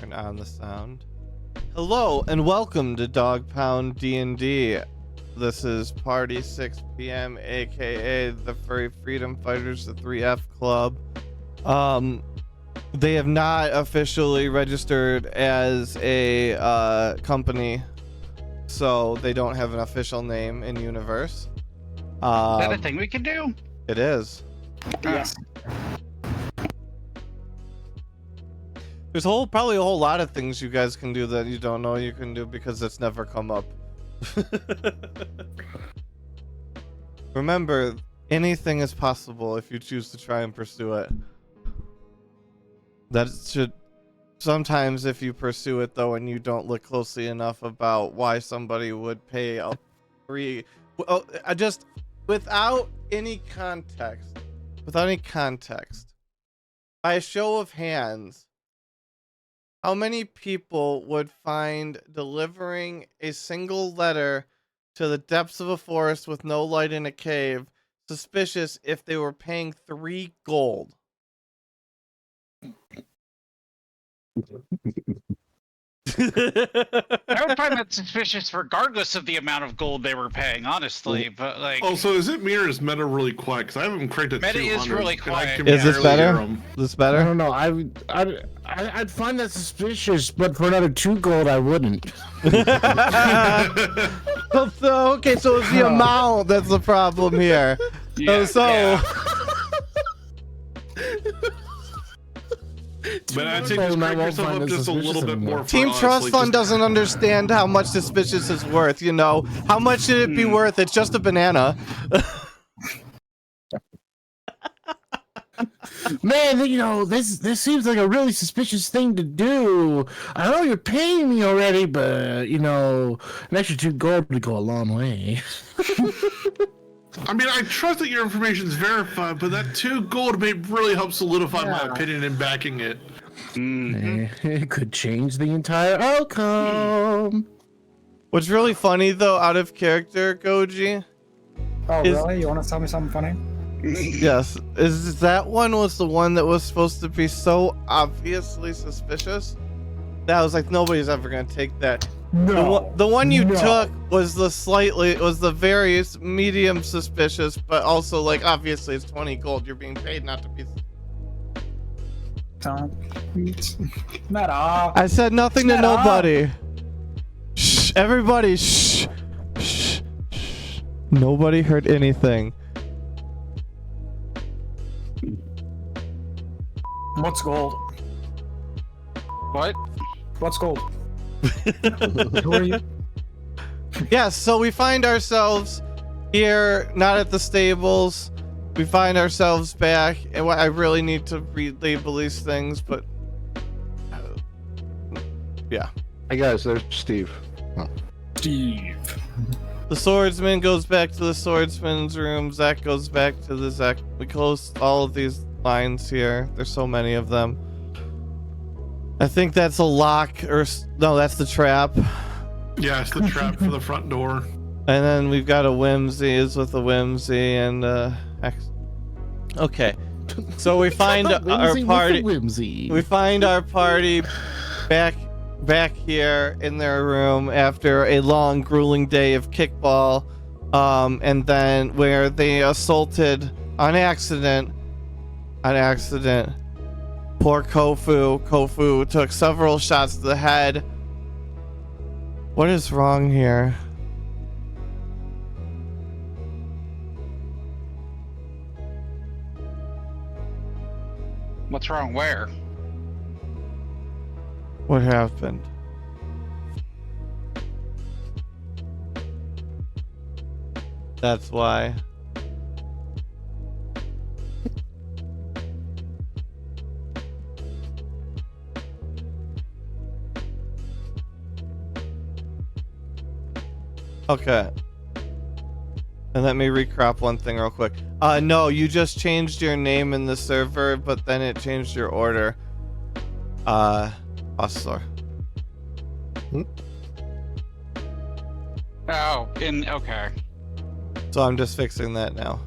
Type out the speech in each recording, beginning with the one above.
Turn on the sound. Hello and welcome to Dog Pound D&D. This is Party 6 p.m. aka the Furry Freedom Fighters, the 3F Club. They have not officially registered as a company, so they don't have an official name in universe. Is that a thing we can do? It is. Yes. There's probably a whole lot of things you guys can do that you don't know you can do because it's never come up. Remember, anything is possible if you choose to try and pursue it. That should sometimes, if you pursue it though and you don't look closely enough about why somebody would pay a free, I just without any context, by a show of hands, how many people would find delivering a single letter to the depths of a forest with no light in a cave suspicious if they were paying 3 gold? I would find that suspicious regardless of the amount of gold they were paying, honestly. But like, Oh, so is it me or is meta really quiet? Because I haven't cranked it. Meta is really quiet. Is this better? This I better? don't know. I'd find that suspicious, but for another 2 gold, I wouldn't. Okay, so it's the amount that's the problem here. Yeah. But I'd say just crank yourself up just a little bit more. Team Trust Fund doesn't understand how much suspicious is worth, you know. How much should it be worth? It's just a banana. Man, you know, this seems like a really suspicious thing to do. I know you're paying me already, but, you know, an extra 2 gold would go a long way. I mean, I trust that your information is verified, but that 2 gold may really help solidify my opinion in backing it. It could change the entire outcome. What's really funny, though, out of character, Goji, Oh, really? You want to tell me something funny? yes, is that one was the one that was supposed to be so obviously suspicious that I was like, nobody's ever gonna take that. No. The one you took was the very medium suspicious, but also like obviously it's 20 gold. You're being paid not to be. Meta. I said nothing to nobody. Shh, everybody, shh, shh, shh. Nobody heard anything. What's gold? What? What's gold? Who are you? Yes, so we find ourselves here, not at the stables. We find ourselves back, and I really need to relabel these things, but yeah. Hey guys, there's Steve. Steve. The swordsman goes back to the swordsman's room. Zach goes back to the Zach. We close all of these lines here. There's so many of them. I think that's a lock, or no, that's the trap. Yeah, it's the trap for the front door. And then we've got a whimsy is with a whimsy and okay. So we find our party. We find our party back here in their room after a long, grueling day of kickball, and then where they assaulted on accident. Poor Kofu. Kofu took several shots to the head. What is wrong here? What's wrong? Where? What happened? That's why. Okay. And let me recrop one thing real quick. No, you just changed your name in the server, but then it changed your order. Hustler. Oh, okay. So I'm just fixing that now.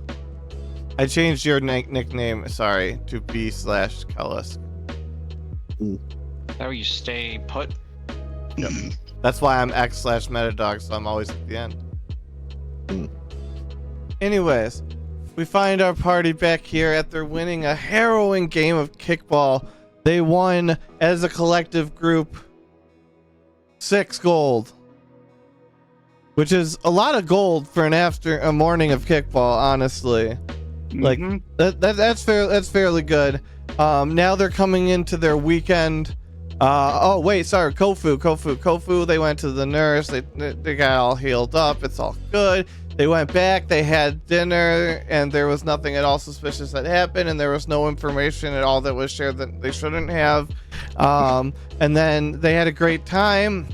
I changed your nickname, sorry, to B/Kellis. That way you stay put. Yep. That's why I'm X/Metadog, so I'm always at the end. Anyways, we find our party back here after winning a harrowing game of kickball. They won as a collective group 6 gold, which is a lot of gold for a morning of kickball, honestly. Like that's fairly good. Now they're coming into their weekend. Oh wait, sorry, Kofu. They went to the nurse. They got all healed up. It's all good. They went back. They had dinner, and there was nothing at all suspicious that happened, and there was no information at all that was shared that they shouldn't have. And then they had a great time.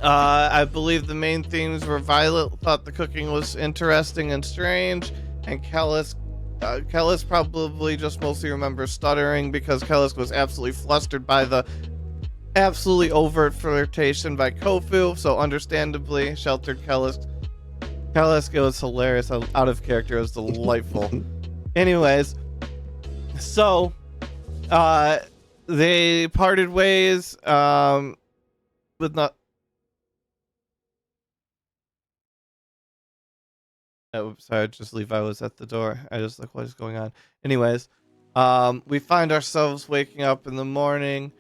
I believe the main themes were Violet thought the cooking was interesting and strange, and Kellis probably just mostly remembers stuttering because Kellis was absolutely flustered by the absolutely overt flirtation by Kofu, so understandably sheltered Kellis. It was hilarious, out of character, it was delightful. Anyways, so they parted ways with not. Oh, sorry, just Levi was at the door. I just like, what is going on? Anyways, we find ourselves waking up in the morning.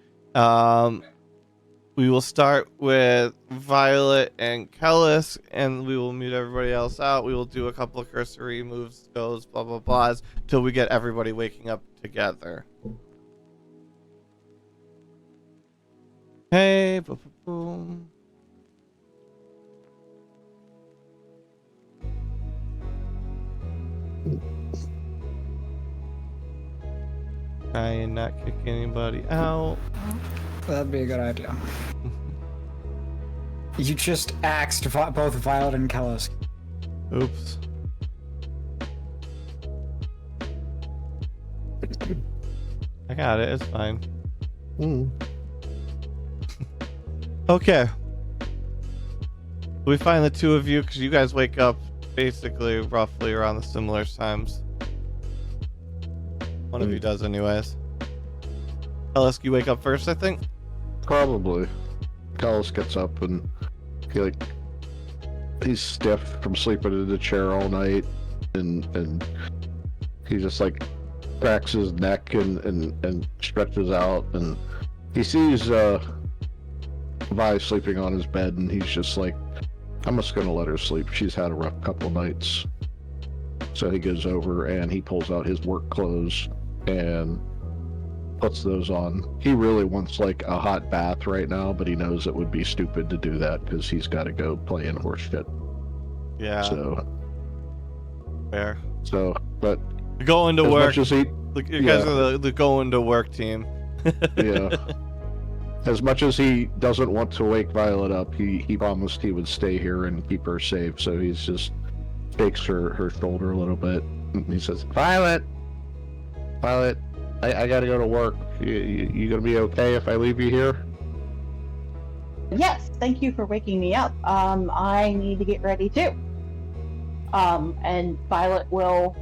We will start with Violet and Kellis, and we will mute everybody else out. We will do a couple of cursory moves, goes, blah, blah, blahs, till we get everybody waking up together. Hey, boom, boom, boom. Try and not kick anybody out. That'd be a good idea. You just axed both Violet and Kellis. Oops. I got it. It's fine. Okay. We find the two of you because you guys wake up basically roughly around the similar times. One of you does, anyways. Kellis, you wake up first, I think. Probably. Kellis gets up and he's stiff from sleeping in the chair all night, and he just like cracks his neck and stretches out, and he sees Vi sleeping on his bed, and he's just like, I'm just gonna let her sleep. She's had a rough couple nights. So he goes over and he pulls out his work clothes and puts those on. He really wants like a hot bath right now, but he knows it would be stupid to do that because he's got to go play in horse shit. Yeah. So fair. So, but going to work. You guys are the going to work team. Yeah. As much as he doesn't want to wake Violet up, he promised he would stay here and keep her safe. So he's just shakes her shoulder a little bit. And he says, Violet, I gotta go to work. You gonna be okay if I leave you here? Yes, thank you for waking me up. I need to get ready too. And Violet will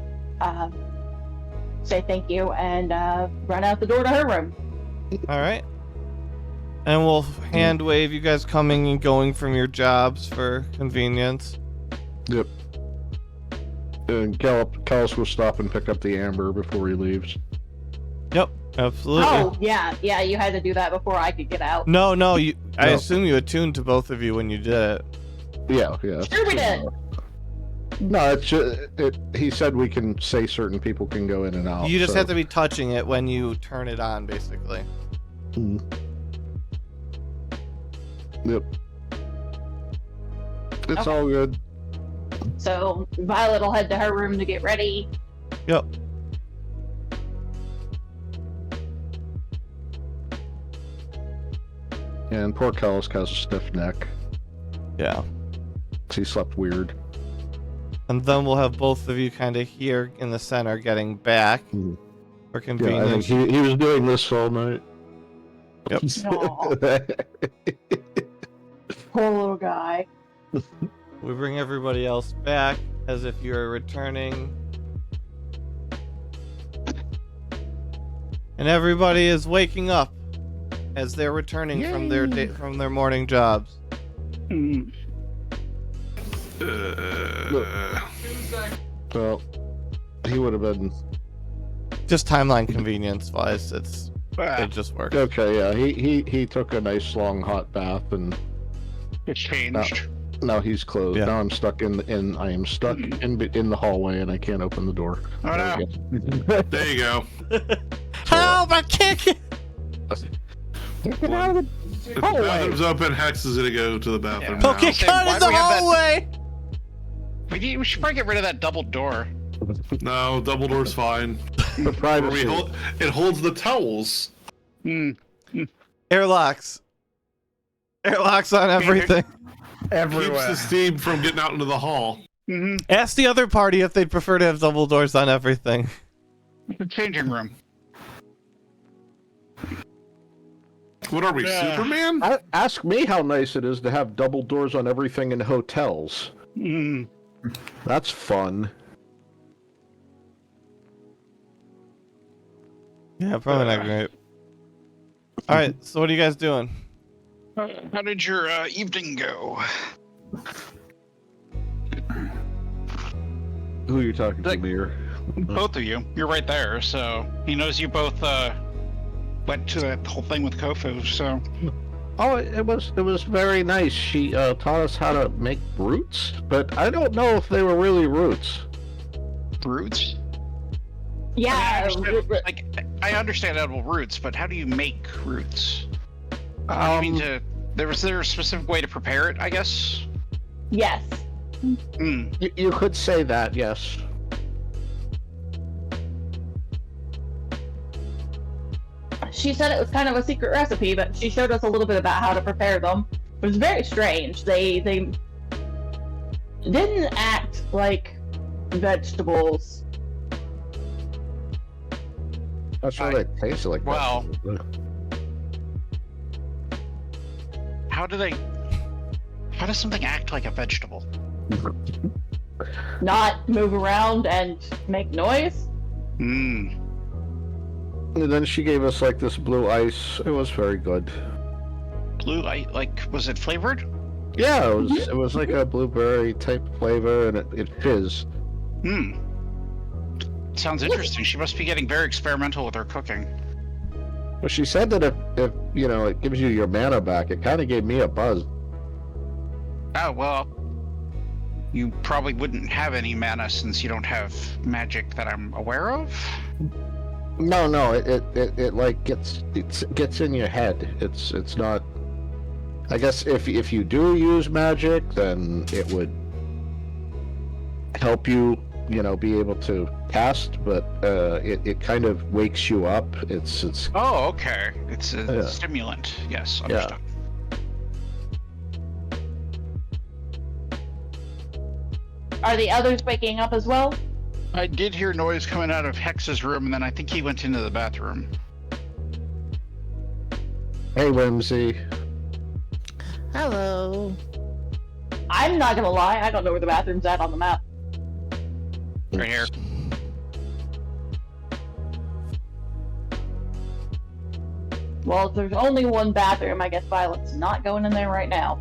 say thank you and run out the door to her room. All right. And we'll hand wave you guys coming and going from your jobs for convenience. Yep. And Kellis will stop and pick up the amber before he leaves. Yep, absolutely. Oh, yeah, you had to do that before I could get out. No, I assume you attuned to both of you when you did it. Yeah. Sure we did. No, it's just, he said we can say certain people can go in and out. You just have to be touching it when you turn it on, basically. Yep. It's Okay. all good. So Violet will head to her room to get ready. Yep. And poor Kellis has a stiff neck. Yeah. He slept weird. And then we'll have both of you kind of here in the center getting back for convenience. Yeah, I think he was doing this all night. Yep. Poor little guy. We bring everybody else back as if you're returning. And everybody is waking up. as they're returning from their morning jobs. Well, he would have been. Just timeline convenience wise, it just works. Okay, yeah, he took a nice long hot bath and It changed. now he's closed. Yeah. Now I'm stuck in the hallway and I can't open the door. Oh no. There you go. Help! I can't get... Get out of the If the hallway. bathroom's open, Hex is gonna go to the bathroom. Yeah. now. Okay, Say, cut why in do the we have that- hallway! We should probably get rid of that double door. No, double door's fine. The privacy. It holds the towels. Airlocks. Airlocks on everything. Keeps Everywhere. the steam from getting out into the hall. Ask the other party if they'd prefer to have double doors on everything. The changing room. What are we, Superman? Ask me how nice it is to have double doors on everything in hotels. That's fun. Yeah, probably not great. Alright, so what are you guys doing? How did your evening go? Who are you talking to, Lear? Both of you. You're right there, so he knows you both went to that whole thing with Kofu, so... Oh, it was very nice. She taught us how to make roots, but I don't know if they were really roots. Roots? Yeah. I understand edible roots, but how do you make roots? I mean, was there a specific way to prepare it, I guess? Yes. You could say that, yes. She said it was kind of a secret recipe, but she showed us a little bit about how to prepare them. It was very strange. They didn't act like vegetables. Not sure they taste like that. Well- How does something act like a vegetable? Not move around and make noise. And then she gave us like this blue ice. It was very good. Blue, was it flavored? Yeah, it was like a blueberry type flavor, and it fizz. Sounds interesting. She must be getting very experimental with her cooking. Well, she said that if you know it gives you your mana back, it kind of gave me a buzz. Oh, well, you probably wouldn't have any mana since you don't have magic that I'm aware of. No, it like gets in your head. It's not. I guess if you do use magic, then it would help you, be able to cast. But it kind of wakes you up. It's. Oh, okay. It's a stimulant. Yes, understood. Are the others waking up as well? I did hear noise coming out of Hex's room, and then I think he went into the bathroom. Hey, Whimsy. Hello. I'm not gonna lie, I don't know where the bathroom's at on the map. Right here. Well, if there's only one bathroom, I guess Violet's not going in there right now.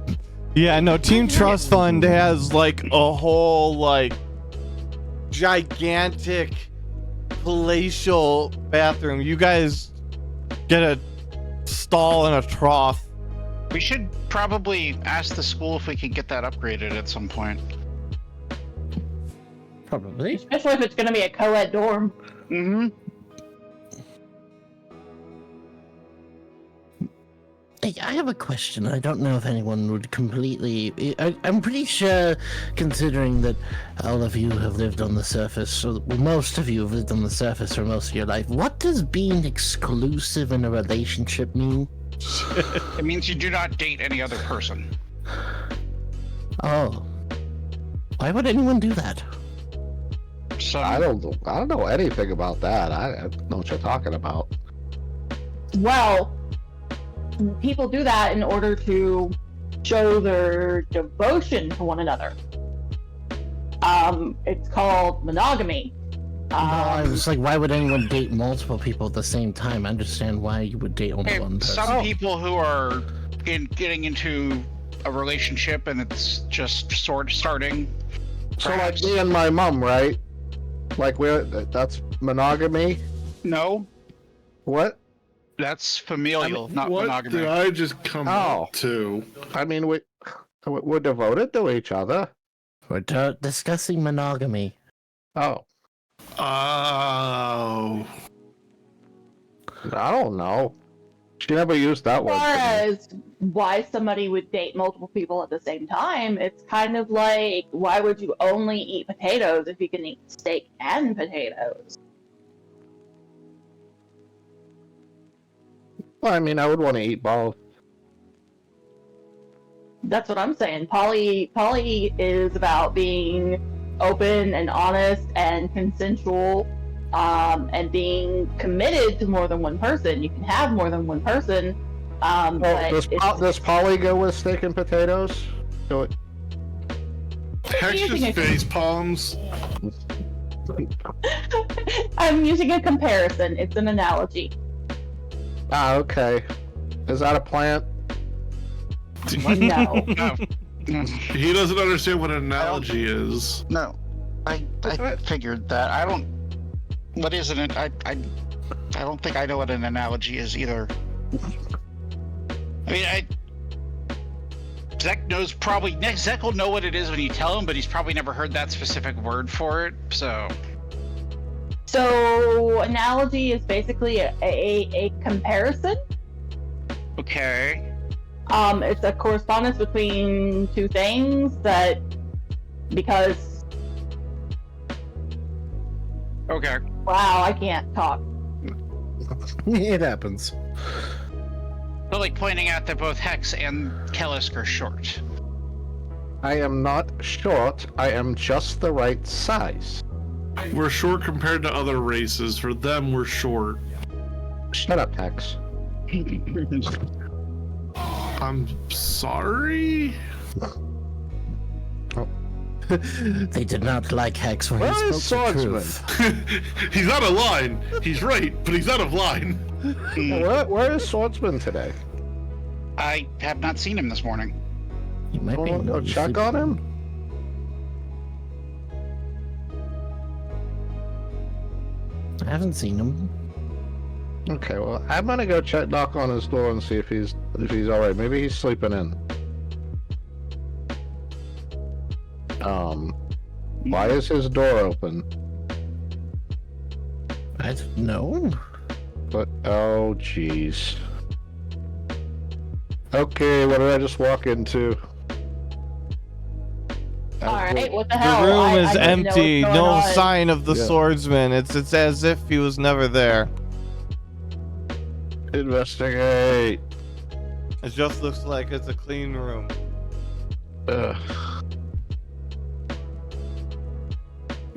Yeah, no, Team Trust Fund has like a whole gigantic palatial bathroom. You guys get a stall and a trough. We should probably ask the school if we can get that upgraded at some point. Probably. Especially if it's gonna be a co-ed dorm. Mm-hmm. Hey, I have a question. I don't know if anyone would completely... I'm pretty sure, considering that all of you have lived on the surface, or most of you have lived on the surface for most of your life, what does being exclusive in a relationship mean? It means you do not date any other person. Oh. Why would anyone do that? I don't know anything about that. I don't know what you're talking about. Well, people do that in order to show their devotion to one another. It's called monogamy. I was like, why would anyone date multiple people at the same time? I understand why you would date only one person. Some people who are getting into a relationship and it's just sort of starting. So like me and my mom, right? Like that's monogamy? No. What? That's familial, not what monogamy. did I just come up to? I mean, we're devoted to each other. We're discussing monogamy. Oh. Oh. I don't know. She never used that word. As far as why somebody would date multiple people at the same time, it's kind of like, why would you only eat potatoes if you can eat steak and potatoes? Well, I mean, I would want to eat both. That's what I'm saying. Poly is about being open and honest and consensual, and being committed to more than one person. You can have more than one person. Does poly go with steak and potatoes? Do it. Hex just face palms. I'm using a comparison. It's an analogy. Ah, okay. Is that a plant? No. He doesn't understand what an analogy is. No. I figured that. I don't. What is it? I don't think I know what an analogy is either. I mean, Zach knows probably. Zach will know what it is when you tell him, but he's probably never heard that specific word for it. So analogy is basically a comparison. Okay. It's a correspondence between two things that, because. Okay. Wow, I can't talk. It happens. So, like pointing out that both Hex and Kellisk are short. I am not short. I am just the right size. We're short compared to other races. For them, we're short. Shut up, Hex. I'm sorry? They did not like Hex when he Where is spoke the Swordsman? truth. He's out of line. He's right, but he's out of line. Where is Swordsman today? I have not seen him this morning. He might be. Go check on him? I haven't seen him. Okay, well, I'm gonna go knock on his door and see if he's all right. Maybe he's sleeping in. Why is his door open? I don't know. But oh, jeez. Okay, what did I just walk into? Alright, what the The hell? room I is didn't know empty. what's No going on. sign of the Yeah. swordsman. It's as if he was never there. Investigate. It just looks like it's a clean room. Ugh.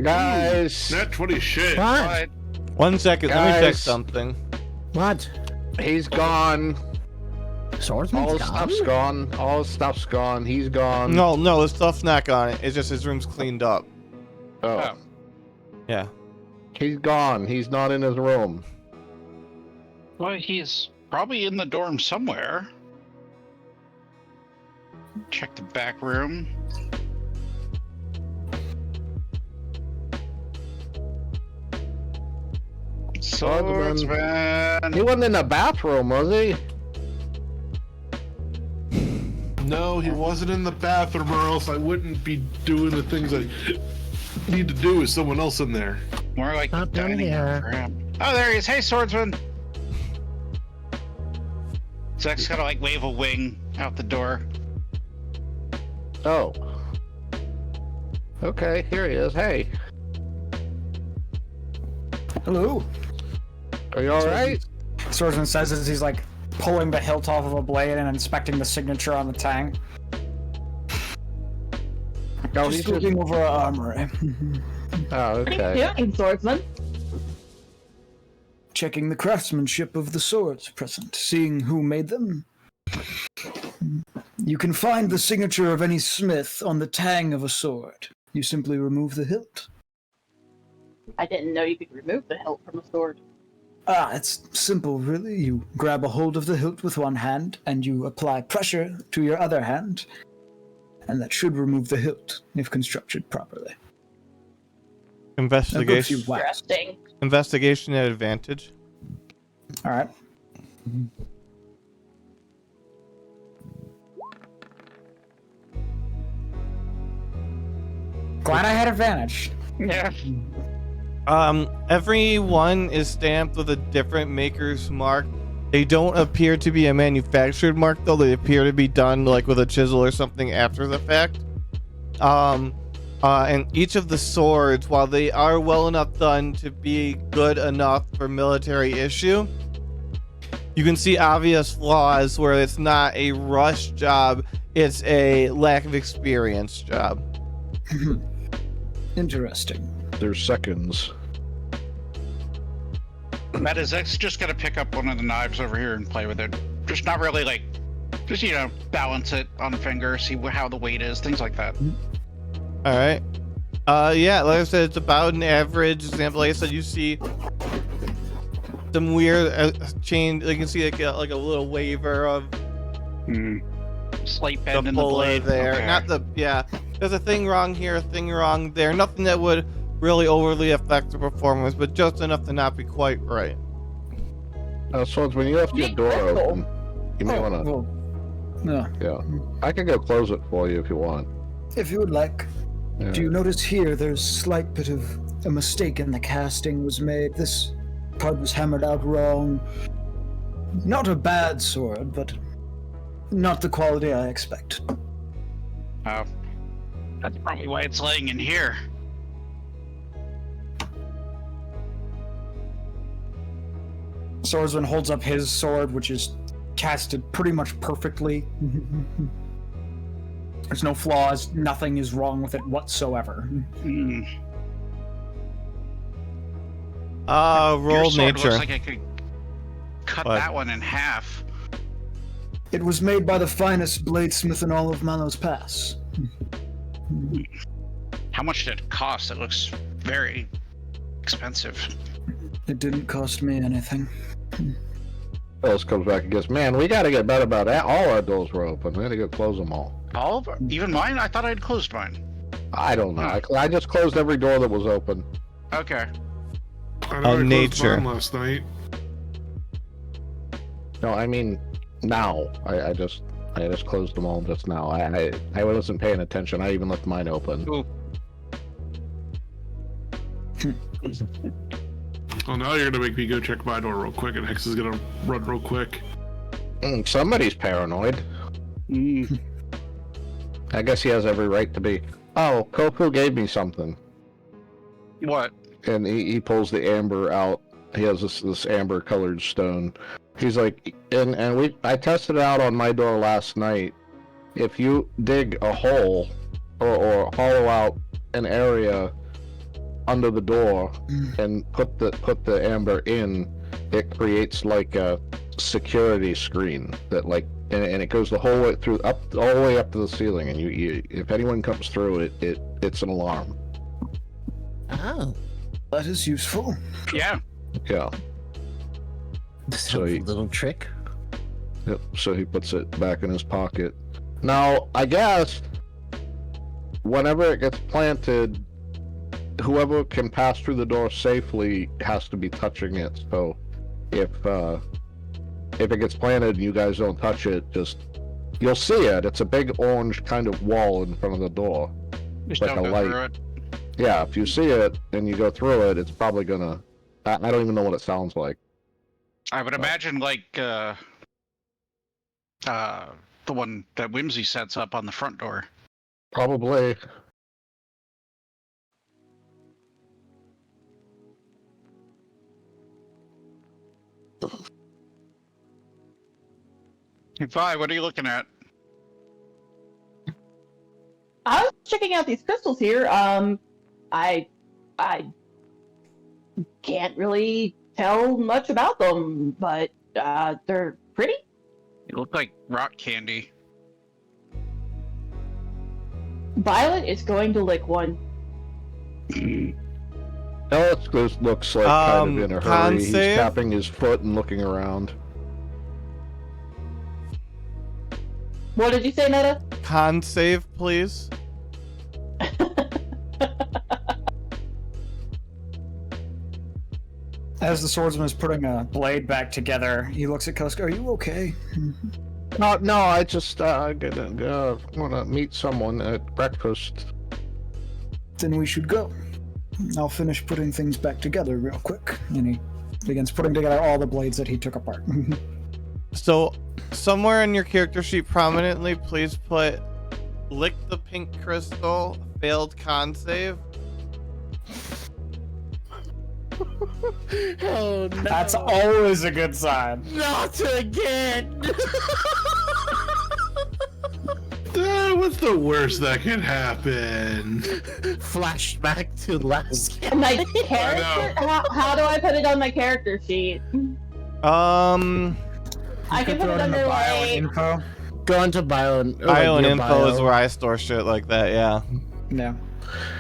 Guys, Nat 20 shit. What? 1 second, let me check Guys. something. What? he's gone. Swordsman's All his gone? stuff's gone. All his stuff's gone. He's gone. No, the stuff's not gone. It's just his room's cleaned up. Oh. Yeah. He's gone. He's not in his room. Well, he's probably in the dorm somewhere. Check the back room. Swordsman. He wasn't in the bathroom, was he? No, he wasn't in the bathroom, or else I wouldn't be doing the things I need to do with someone else in there. More like Not the down dining here. room for him. Oh, there he is. Hey, Swordsman. Zach's gotta like wave a wing out the door. Oh. Okay, here he is. Hey, Hello. are you all right? Swordsman says as he's like pulling the hilt off of a blade and inspecting the signature on the tang. No, Just he's looking over our armory. Oh, What are okay. you doing, swordsman? Checking the craftsmanship of the swords present, seeing who made them. You can find the signature of any smith on the tang of a sword. You simply remove the hilt. I didn't know you could remove the hilt from a sword. It's simple, really. You grab a hold of the hilt with one hand, and you apply pressure to your other hand, and that should remove the hilt if constructed properly. Investigation. Interesting. Investigation at advantage. All right. Glad I had advantage. Yeah. Every one is stamped with a different maker's mark. They don't appear to be a manufactured mark, though. They appear to be done like with a chisel or something after the fact. And each of the swords, while they are well enough done to be good enough for military issue, you can see obvious flaws where it's not a rush job, it's a lack of experience job. Interesting. There's seconds. Matt is just gonna pick up one of the knives over here and play with it. Just not really like, just balance it on a finger, see how the weight is, things like that. All right. Yeah, like I said, it's about an average example. Like I said, you see some weird chain. You can see like a little waver of Slight the bend in the puller blade. there. Okay. Not the There's a thing wrong here, a thing wrong there. Nothing that would really overly affect the performance, but just enough to not be quite right. Swords, when you left your door open, you may want to. Well, no. Yeah, I can go close it for you if you want. If you would like. Yeah. Do you notice here there's a slight bit of a mistake in the casting was made? This part was hammered out wrong. Not a bad sword, but not the quality I expect. Oh. That's probably why it's laying in here. Swordsman holds up his sword, which is casted pretty much perfectly. There's no flaws, nothing is wrong with it whatsoever. Roll Your sword nature. looks like I could cut that one in half. It was made by the finest bladesmith in all of Mallows Pass. How much did it cost? It looks very expensive. It didn't cost me anything. Ellis comes back and goes, "Man, we got to get better about that. All our doors were open. We had to go close them all." All of them? Even mine? I thought I'd closed mine. I don't know. I just closed every door that was open. Okay. I know I closed nature. mine last night. No, I mean now. I just closed them all just now. I wasn't paying attention. I even left mine open. Ooh. Well, now you're gonna make me go check my door real quick, and Hex is gonna run real quick. Somebody's paranoid. I guess he has every right to be. Oh, Koku gave me something. What? And he pulls the amber out. He has this amber colored stone. He's like, I tested it out on my door last night. If you dig a hole or hollow out an area under the door and put the amber in, it creates like a security screen that like, and it goes the whole way through all the way up to the ceiling. And you if anyone comes through it's an alarm. Oh, That is useful. Yeah. Yeah. so a little trick. Yep. So he puts it back in his pocket. Now, I guess whenever it gets planted, whoever can pass through the door safely has to be touching it. So if it gets planted and you guys don't touch it, you'll see it. It's a big orange kind of wall in front of the door. Just Like don't a go light. through it. Yeah, if you see it and you go through it, it's probably gonna. I don't even know what it sounds like. I would imagine like the one that Whimsy sets up on the front door. Probably. Vi, what are you looking at? I was checking out these crystals here. I can't really tell much about them, but they're pretty. They look like rock candy. Violet is going to lick one. Alex looks like kind of in a con hurry. He's save? tapping his foot and looking around. What did you say, Meta? Con save, please. As the swordsman is putting a blade back together, he looks at Kusk. Are you okay? No, I just want to meet someone at breakfast. Then we should go. I'll finish putting things back together real quick. And he begins putting together all the blades that he took apart. So, somewhere in your character sheet prominently, please put lick the pink crystal, failed con save. Oh no. That's always a good sign. Not again! What's the worst that could happen? Flashback to last And my character? How do I put it on my character sheet? I can put it under like... info. Go into bio and Info is where I store shit like that, yeah. Yeah.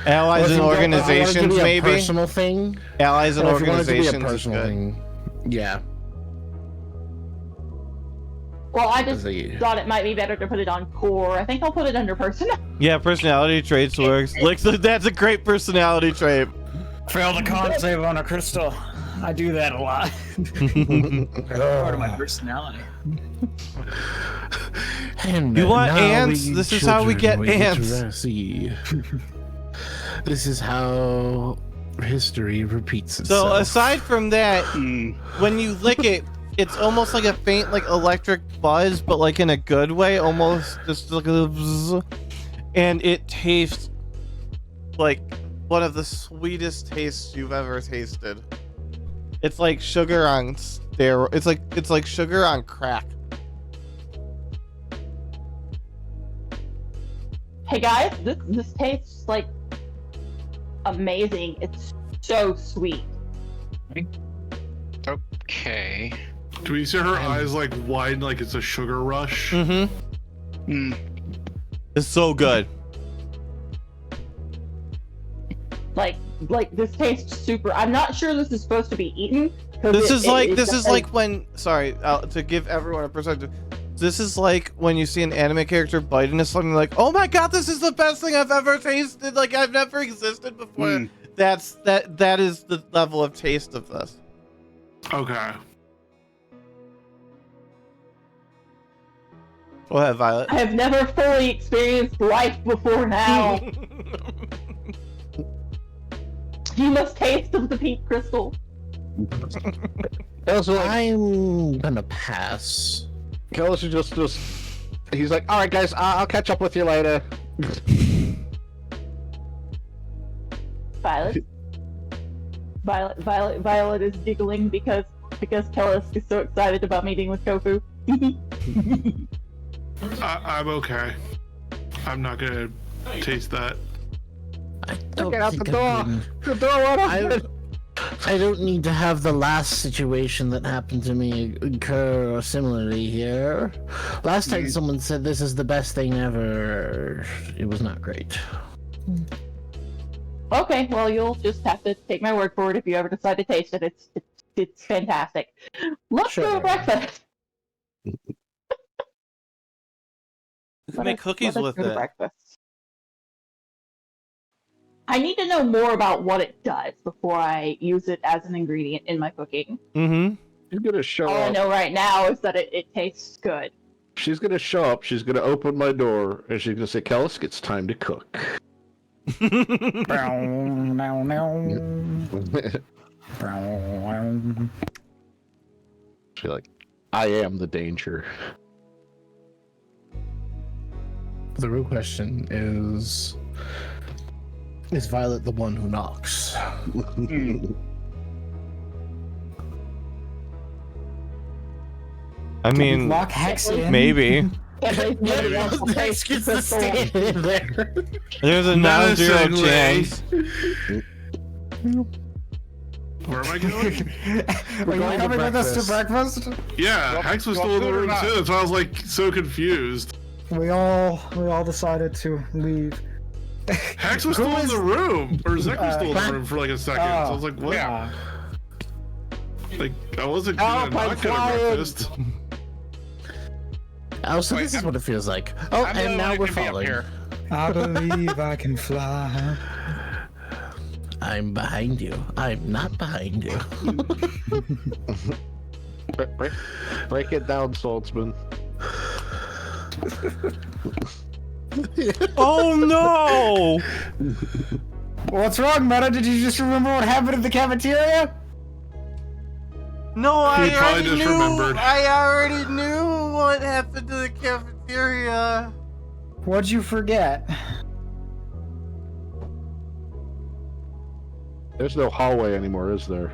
Allies and organizations, maybe? Personal thing? Allies and If you want it to be a organizations is personal good. thing. Yeah. Well, I just thought it might be better to put it on core. I think I'll put it under personality. Yeah, personality traits works. Like, that's a great personality trait. Fail the con save on a crystal. I do that a lot. Part of my personality. And You want now ants? we This is how we children get wait to ants. see. This is how history repeats itself. So aside from that, when you lick it, it's almost like a faint, like electric buzz, but like in a good way, almost just like a bzz. And it tastes like one of the sweetest tastes you've ever tasted. It's like sugar on steroids. It's like sugar on crack. Hey guys, this tastes like amazing. It's so sweet. Okay. Do we see her eyes like widen like it's a sugar rush? Mm-hmm. It's so good. Like this tastes super. I'm not sure this is supposed to be eaten. This is like when, sorry, to give everyone a perspective. This is like when you see an anime character bite into something like, oh my god, this is the best thing I've ever tasted. Like I've never existed before. That is the level of taste of this. Okay. Go ahead, Violet. I have never fully experienced life before now. You must taste of the pink crystal. I'm gonna pass. Kellis is just he's like, all right, guys, I'll catch up with you later. Violet is giggling because Kellis is so excited about meeting with Kofu. I'm okay. I'm not gonna taste that. Get out the door. The door won't open. I don't need to have the last situation that happened to me occur similarly here. Last time someone said this is the best thing ever, it was not great. Okay, well you'll just have to take my word for it if you ever decide to taste it. It's fantastic. Let's go to breakfast. You can make cookies with it. Breakfast. I need to know more about what it does before I use it as an ingredient in my cooking. Mm-hmm. She's gonna show All I up. know right now is that it tastes good. She's gonna show up. She's gonna open my door, and she's gonna say, "Kellis, it's time to cook." She's like, "I am the danger." The real question is Violet the one who knocks? I mean, Lock Hex in? maybe. Hex gets to stand in there. There's a non-zero chance. Where am I going? Are you coming with us to breakfast? Yeah, Hex was still in the room too. That's why I was like so confused. We all decided to leave. Hex was still in the room, or Zek was still in the room for like a second. So I was like, what? Yeah. Like, I wasn't gonna not get a breakfast. Oh, so this is what it feels like. Oh, and now we're falling. I believe I can fly. I'm behind you. I'm not behind you. Break it down, Saltzman. Oh no! What's wrong, Meta? Did you just remember what happened at the cafeteria? No, He probably just remembered. I already knew what happened to the cafeteria. What'd you forget? There's no hallway anymore, is there?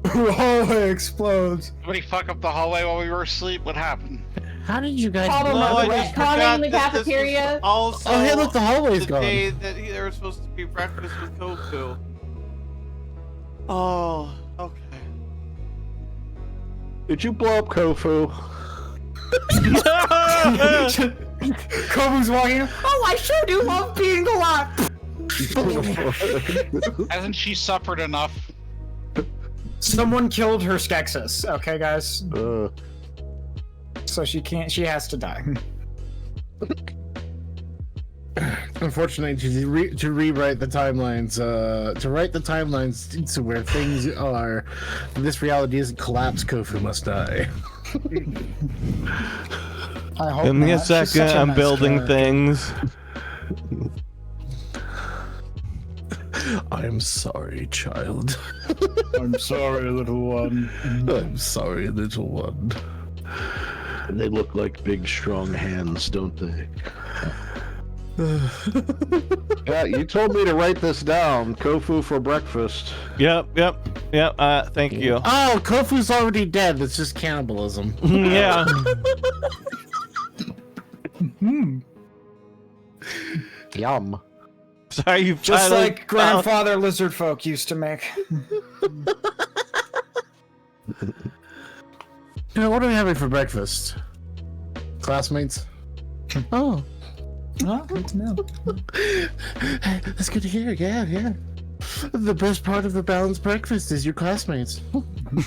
Hallway explodes. Somebody fuck up the hallway while we were asleep? What happened? How did you guys? I don't know. I the just retconning forgot the that this was cafeteria. Also, Oh, hey, look, the hallway's the gone. day that there was supposed to be breakfast with Kofu. Oh, okay. Did you blow up Kofu? Kobu's walking. Oh, I sure do love being alive. Hasn't she suffered enough? Someone killed her Skeksis. Okay, guys. Uh, So she can't. She has to die. Unfortunately, to rewrite the timelines, to write the timelines to where things are, this reality isn't collapsed. Kofu must die. I hope Give me a not. She's such second. I'm nice building character. things. I'm sorry, child. I'm sorry, little one. I'm sorry, little one. they look like big, strong hands, don't they? Yeah, you told me to write this down. Kofu for breakfast. Yep. Thank you. Oh, Kofu's already dead. It's just cannibalism. Yeah. Yum. Sorry, you Just finally like grandfather lizard folk used to make. What are we having for breakfast? Classmates? Oh. Oh, good to know. That's good to hear. Yeah. The best part of the balanced breakfast is your classmates.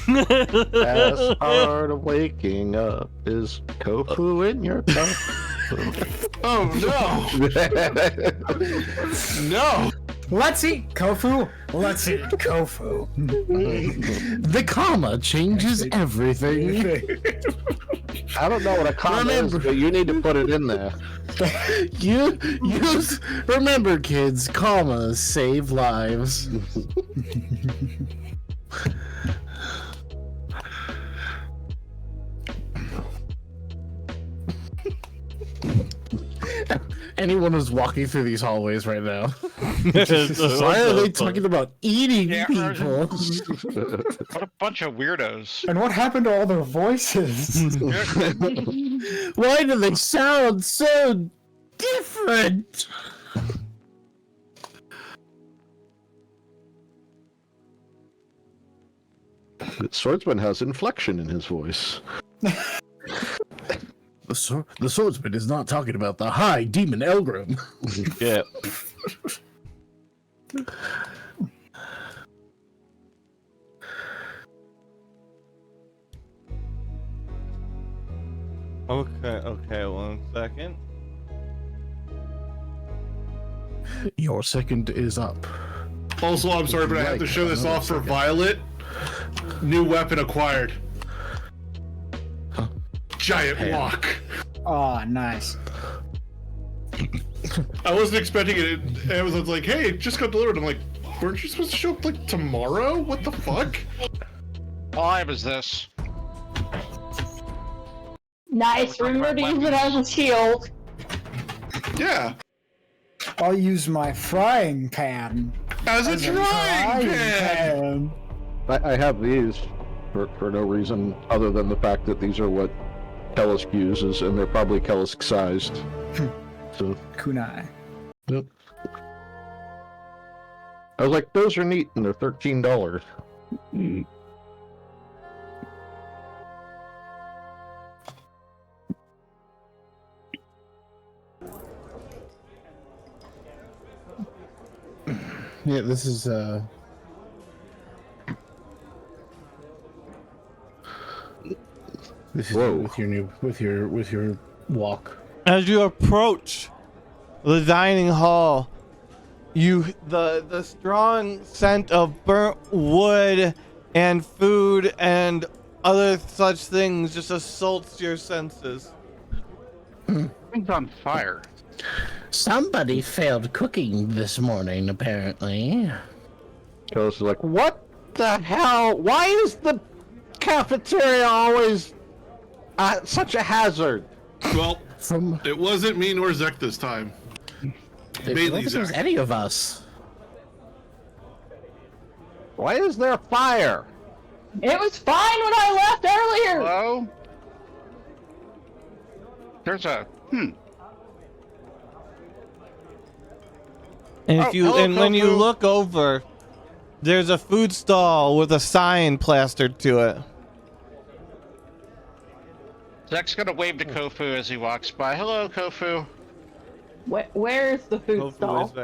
Best part of waking up is Kofu in your cup. Oh no! No! Let's eat Kofu. Let's eat Kofu. The comma changes everything. I don't know what a comma is, but you need to put it in there. You remember, kids, commas save lives. Anyone who's walking through these hallways right now. Why are they talking about eating people? What a bunch of weirdos. And what happened to all their voices? Why do they sound so different? Swordsman has inflection in his voice. The swordsman is not talking about the high demon Elgrim. Yeah. Okay, 1 second. Your second is up. Also, I'm sorry, but I have to show this off for Violet. New weapon acquired. Huh? Giant block. Oh, nice. I wasn't expecting it. Amazon's like, hey, it just got delivered. I'm like, weren't you supposed to show up like tomorrow? What the fuck? All I have is this. Nice. Remember to use it as a shield. Yeah. I'll use my frying pan. As a drying pan. I have these for no reason other than the fact that these are what Kellisk uses, and they're probably Kellisk sized. So, Kunai. yep. I was like, those are neat, and they're $13. Yeah, this is this is with your walk. As you approach the dining hall, the strong scent of burnt wood and food and other such things just assaults your senses. Things on fire. Somebody failed cooking this morning, apparently. Carlos is like, what the hell? Why is the cafeteria always such a hazard? Well, it wasn't me nor Zek this time. It was any of us. Why is there fire? It was fine when I left earlier. Hello? There's a And if when you look over, there's a food stall with a sign plastered to it. Zek's gonna wave to Kofu as he walks by. Hello, Kofu. Where's the food stall?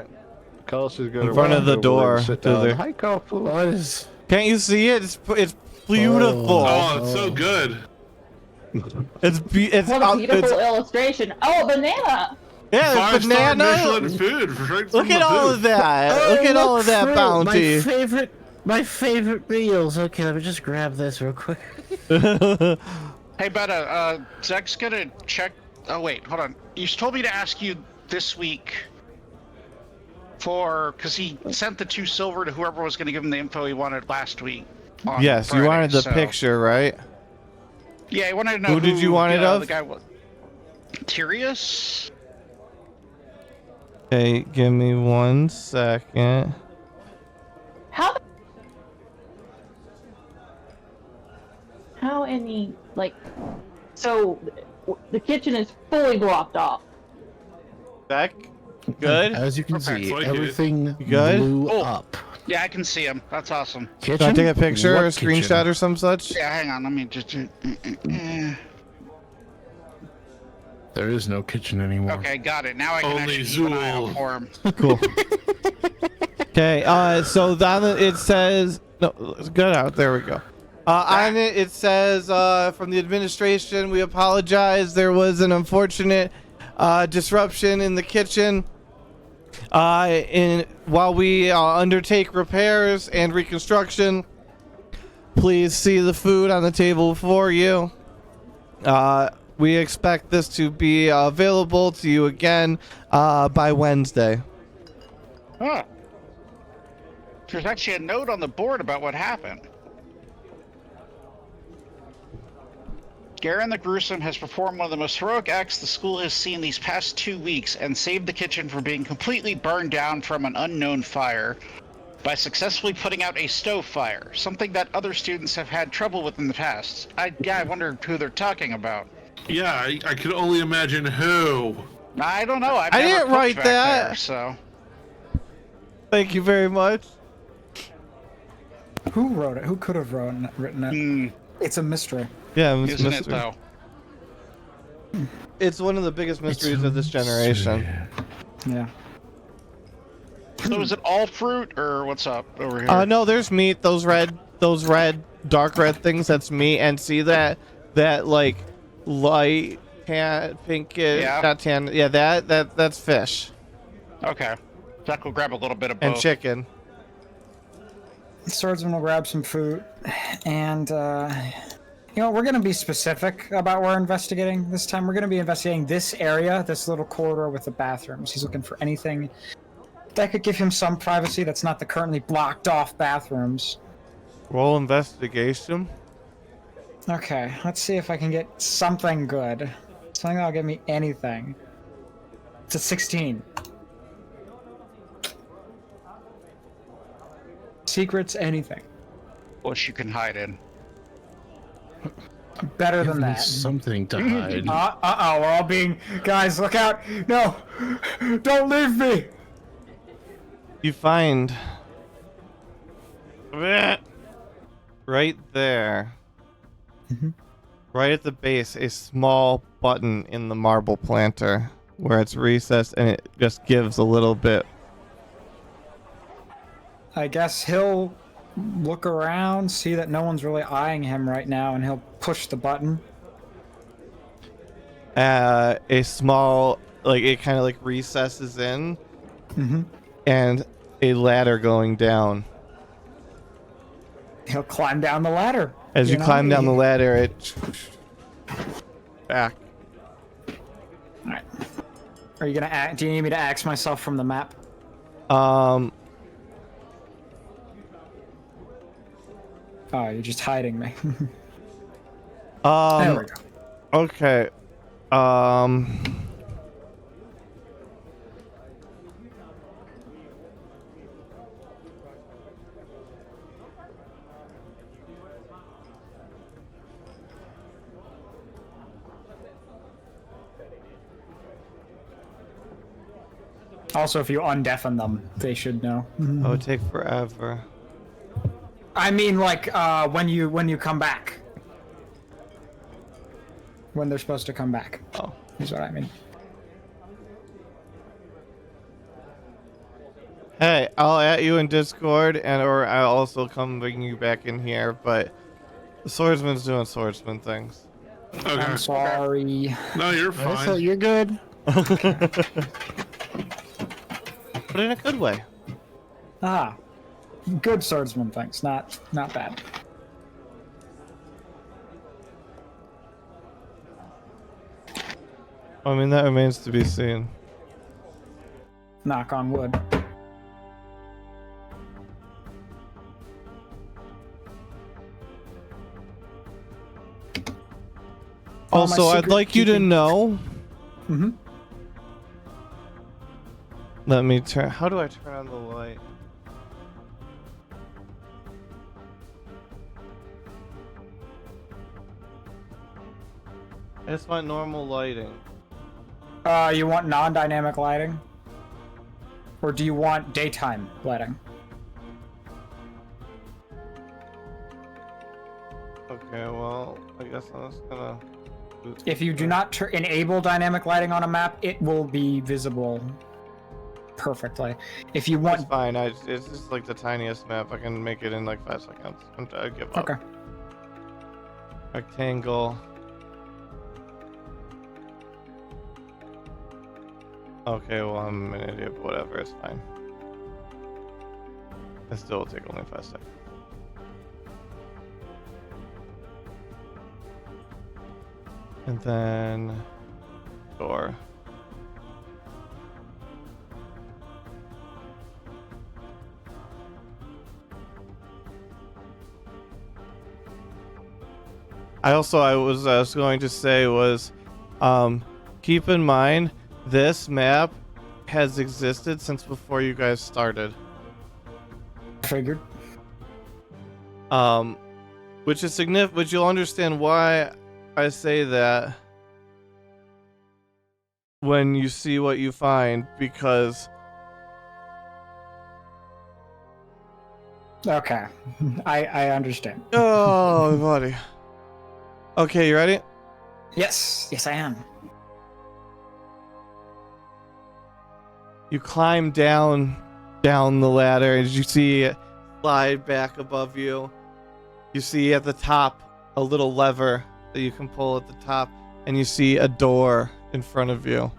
Carlos is going in front of the door. Hi, Kofu. What is? Can't you see it? It's beautiful. Oh, it's so good. It's What a beautiful illustration. Oh, a banana. Yeah, it's banana. Michelin food. Right Look at all of that. Look at all of that bounty. My favorite meals. Okay, let me just grab this real quick. Hey, Betta, Zek's gonna check. Oh, wait, hold on. You told me to ask you this week because he sent the 2 silver to whoever was gonna give him the info he wanted last week. Yes, Friday, you wanted the picture, right? Yeah, he wanted to know who did you want it of? The guy was Tyrius. Okay, give me 1 second. How any so the kitchen is fully blocked off. Zach, good. As you can see, so everything good? blew up. Yeah, I can see him. That's awesome. Kitchen? Can I take a picture or a What screenshot kitchen? or some such? Yeah, hang on. Let me just. There is no kitchen anymore. Okay, got it. Now I can Only actually keep an eye out Zool. for him. Cool. Okay, so on it says no, it's good out. There we go. On it says from the administration, we apologize. There was an unfortunate disruption in the kitchen. While we undertake repairs and reconstruction, please see the food on the table before you. We expect this to be available to you again by Wednesday. Huh. There's actually a note on the board about what happened. Garen the Gruesome has performed one of the most heroic acts the school has seen these past 2 weeks and saved the kitchen from being completely burned down from an unknown fire by successfully putting out a stove fire, something that other students have had trouble with in the past. I wonder who they're talking about. Yeah, I could only imagine who. I don't know. I didn't write that. There, so. Thank you very much. Who wrote it? Who could have written it? It's a mystery. Yeah, it's Isn't mystery. it though? It's one of the biggest mysteries of this generation. Yeah. So is it all fruit or what's up over here? No, there's meat. Those red, dark red things. That's meat. And see that like light tan, pinkish, not tan. Yeah, that's fish. Okay. Zach will grab a little bit of both. And chicken. Swordsman will grab some food, and we're gonna be specific about what we're investigating this time. We're gonna be investigating this area, this little corridor with the bathrooms. He's looking for anything that could give him some privacy that's not the currently blocked off bathrooms. Roll investigation. Okay, let's see if I can get something good. Something that'll give me anything. It's a 16. Secrets, anything. Bush you can hide in. Better than Give me that. something to hide. Uh-oh, we're all being... Guys, look out! No! Don't leave me! You find right there, right at the base, a small button in the marble planter where it's recessed, and it just gives a little bit I guess he'll look around, see that no one's really eyeing him right now, and he'll push the button. A small, like, it kind of like recesses in, and a ladder going down. He'll climb down the ladder. As you climb down the ladder, it back. All right. Are you gonna? Do you need me to axe myself from the map? Oh, you're just hiding me. there we go. Okay. Also, if you undeafen them, they should know. It would take forever. I mean, like, when you come back. When they're supposed to come back. Oh. Is what I mean. Hey, I'll add you in Discord, or I'll also come bring you back in here, but the swordsman's doing swordsman things. Okay. I'm sorry. No, you're fine. So you're good. But in a good way. Ah. Good swordsman things, not bad. I mean, that remains to be seen. Knock on wood. Also, I'd like you to know. Let me turn. How do I turn on the light? I just want normal lighting. You want non-dynamic lighting? Or do you want daytime lighting? Okay, well, I guess I'm just gonna... If you do not enable dynamic lighting on a map, it will be visible perfectly. If you want... It's fine, it's just like the tiniest map. I can make it in like 5 seconds. I give up. Okay. Rectangle. Okay, well, I'm an idiot, but whatever, it's fine. It still will take only 5 seconds. And then door. I was going to say was, keep in mind this map has existed since before you guys started. Figured. Which is significant, but you'll understand why I say that when you see what you find, because... Okay. I understand. Oh, buddy. Okay, you ready? Yes. Yes, I am. You climb down the ladder, and you see it slide back above you. You see at the top a little lever that you can pull at the top, and you see a door in front of you.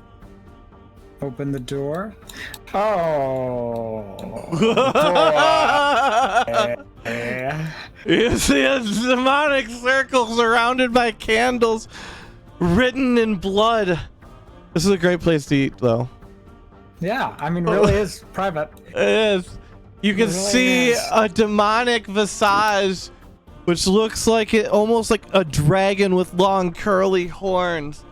Open the door. Oh. You see a demonic circle surrounded by candles, written in blood. This is a great place to eat, though. Yeah, I mean, really is private. It is. You can see a demonic visage, which looks like it, almost like a dragon with long curly horns,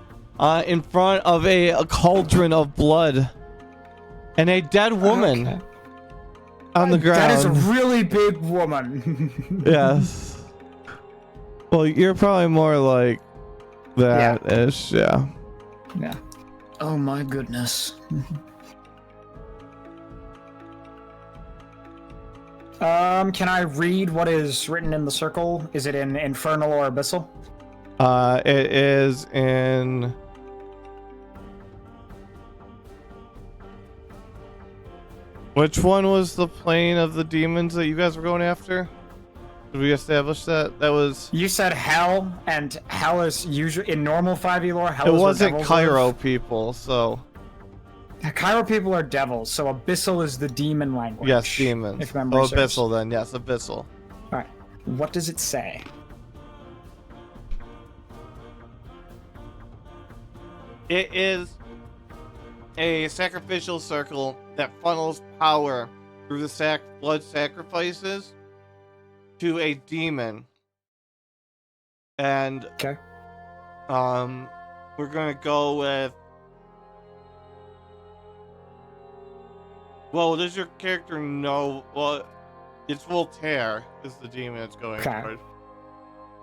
in front of a cauldron of blood, and a dead woman on the ground. That is a really big woman. Yes. Well, you're probably more like that-ish, yeah. Yeah. Oh my goodness. Can I read what is written in the circle? Is it in Infernal or Abyssal? It is in... Which one was the plane of the demons that you guys were going after? Did we establish that? That was... You said hell, and hell is usually in normal 5e lore. Hell It is wasn't where devils Cairo live. people, so... Cairo people are devils, so abyssal is the demon language. Yes, demons. If memory serves. Abyssal then, yes, Abyssal. Alright. What does it say? It is a sacrificial circle that funnels power through the blood sacrifices to a demon. And Okay. we're gonna go with... Well, does your character know? Well, it's Voltaire is the demon it's going toward.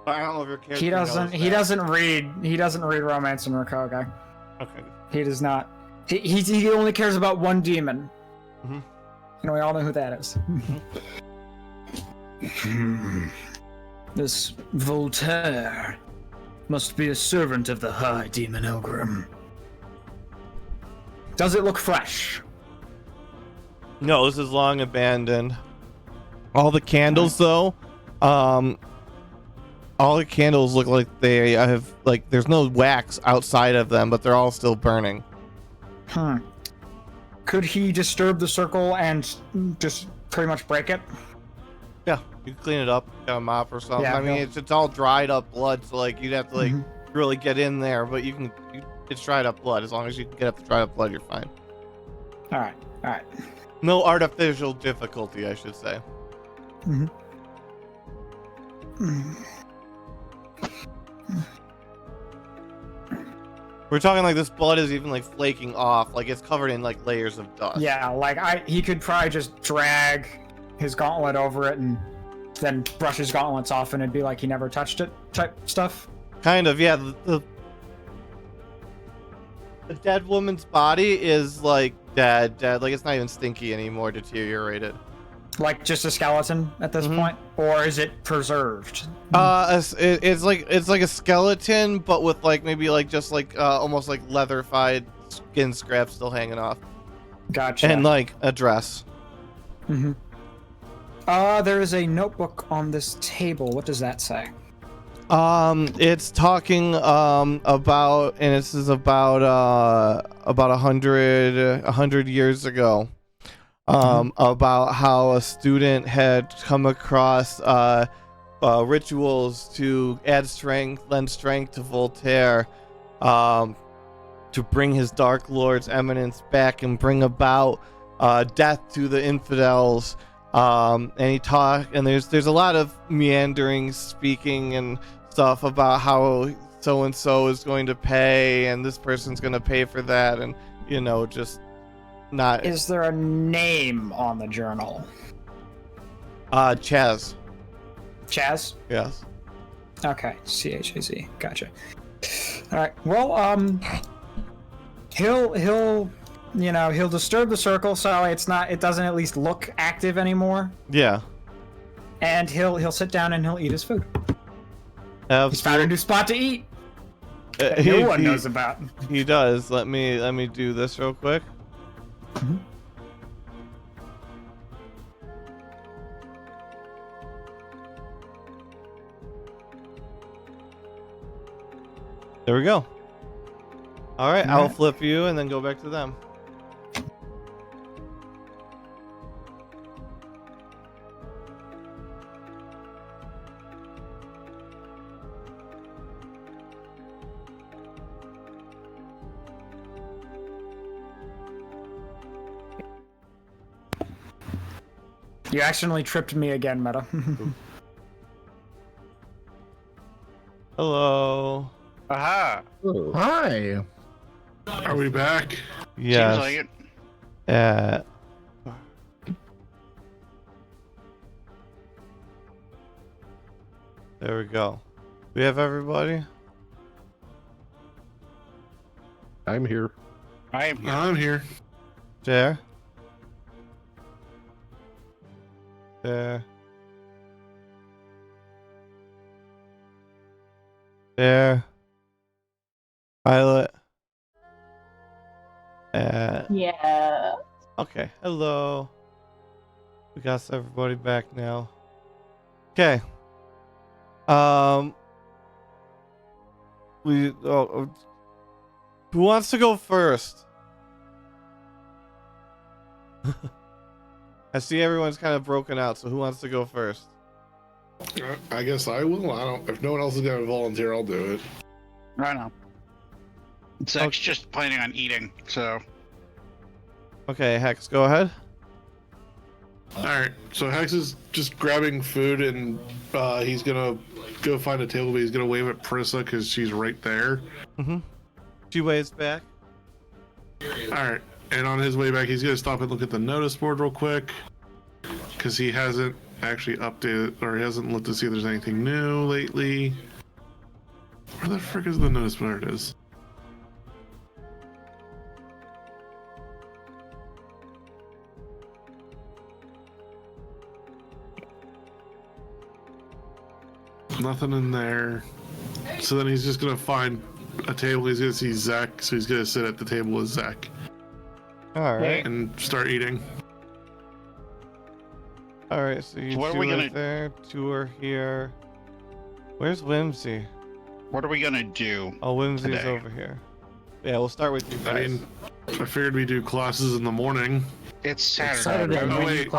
But I don't know if your character He knows doesn't. that. He doesn't read. He doesn't read romance and Rakoga. Okay. He does not. He only cares about one demon. Mhm. And we all know who that is. This Voltaire must be a servant of the High Demon Elgrim. Does it look fresh? No, this is long abandoned. All the candles, though, all the candles look like they have, like, there's no wax outside of them, but they're all still burning. Could he disturb the circle and just pretty much break it? Yeah, you can clean it up, get a mop or something. Yeah, I mean, no. it's all dried up blood, so like you'd have to like really get in there, but it's dried up blood. As long as you can get up the dried up blood, you're fine. All right. All right. No artificial difficulty, I should say. We're talking like this blood is even like flaking off, like it's covered in like layers of dust. Yeah, like he could probably just drag his gauntlet over it and then brush his gauntlets off, and it'd be like he never touched it type stuff. Kind of, yeah. The dead woman's body is like dead. Like it's not even stinky anymore, deteriorated. Like just a skeleton at this point, or is it preserved? It's like a skeleton, but with like maybe like just like almost like leather-fied skin scraps still hanging off. Gotcha. And like a dress. There is a notebook on this table. What does that say? It's talking about, and this is about 100 years ago. About how a student had come across rituals to lend strength to Voltaire, to bring his Dark Lord's eminence back and bring about death to the infidels. And there's a lot of meandering speaking and stuff about how so and so is going to pay, and this person's going to pay for that, and just. Not. Is there a name on the journal? Chaz. Chaz? Yes. Okay, C-H-A-Z. Gotcha. All right. Well, he'll disturb the circle so it doesn't at least look active anymore. Yeah. And he'll sit down and he'll eat his food. He's found a new spot to eat. That no one knows about. He does. Let me do this real quick. There we go. All right, I'll flip you and then go back to them. You accidentally tripped me again, Meta. Hello. Aha! Hi. Are we back? Yes. Seems like it. There we go. We have everybody? I'm here. I am here. I'm here. There. There. There. Pilot. Yeah. Okay. Hello. We got everybody back now. Okay. Who wants to go first? I see everyone's kind of broken out, so who wants to go first? I guess I will. I don't. If no one else is gonna volunteer, I'll do it. I know. Zach's just planning on eating, so. Okay, Hex, go ahead. Alright, so Hex is just grabbing food and he's gonna go find a table, but he's gonna wave at Prissa because she's right there. Mm-hmm. She waves back. Alright, and on his way back, he's gonna stop and look at the notice board real quick because he hasn't actually updated, or he hasn't looked to see if there's anything new lately. Where the frick is the notice board? There it is. Nothing in there. So then he's just gonna find a table. He's gonna see Zach, so he's gonna sit at the table with Zach. Alright. And start eating. Alright, so you what two are we are gonna... there, two are here. Where's Whimsy? What are we gonna do? Oh, Whimsy's today? over here. Yeah, we'll start with you guys. I mean, I figured we do classes in the morning. It's Saturday. Saturday. Oh wait,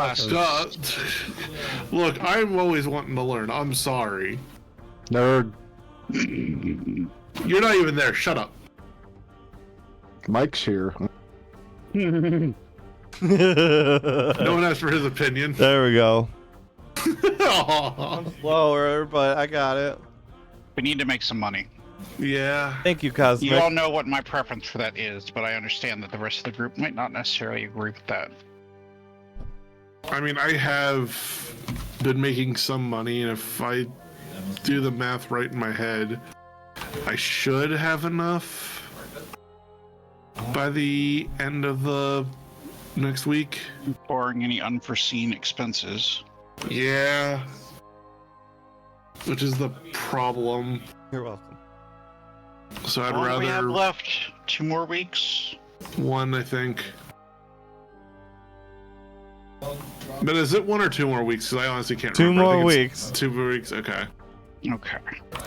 look, I'm always wanting to learn. I'm sorry. Nerd. You're not even there. Shut up. Mike's here. No one asked for his opinion. There we go. Aw. I'm slower, but I got it. We need to make some money. Yeah. Thank you, Cosmic. You all know what my preference for that is, but I understand that the rest of the group might not necessarily agree with that. I mean, I have been making some money, and if I do the math right in my head, I should have enough by the end of the next week. Barring any unforeseen expenses. Yeah. Which is the problem. You're welcome. So I'd How long do we have rather left? 2 more weeks? one, I think. But is it 1 or 2 more weeks? Because I honestly can't remember. 2 more I think weeks. it's 2 more weeks. Okay. Okay.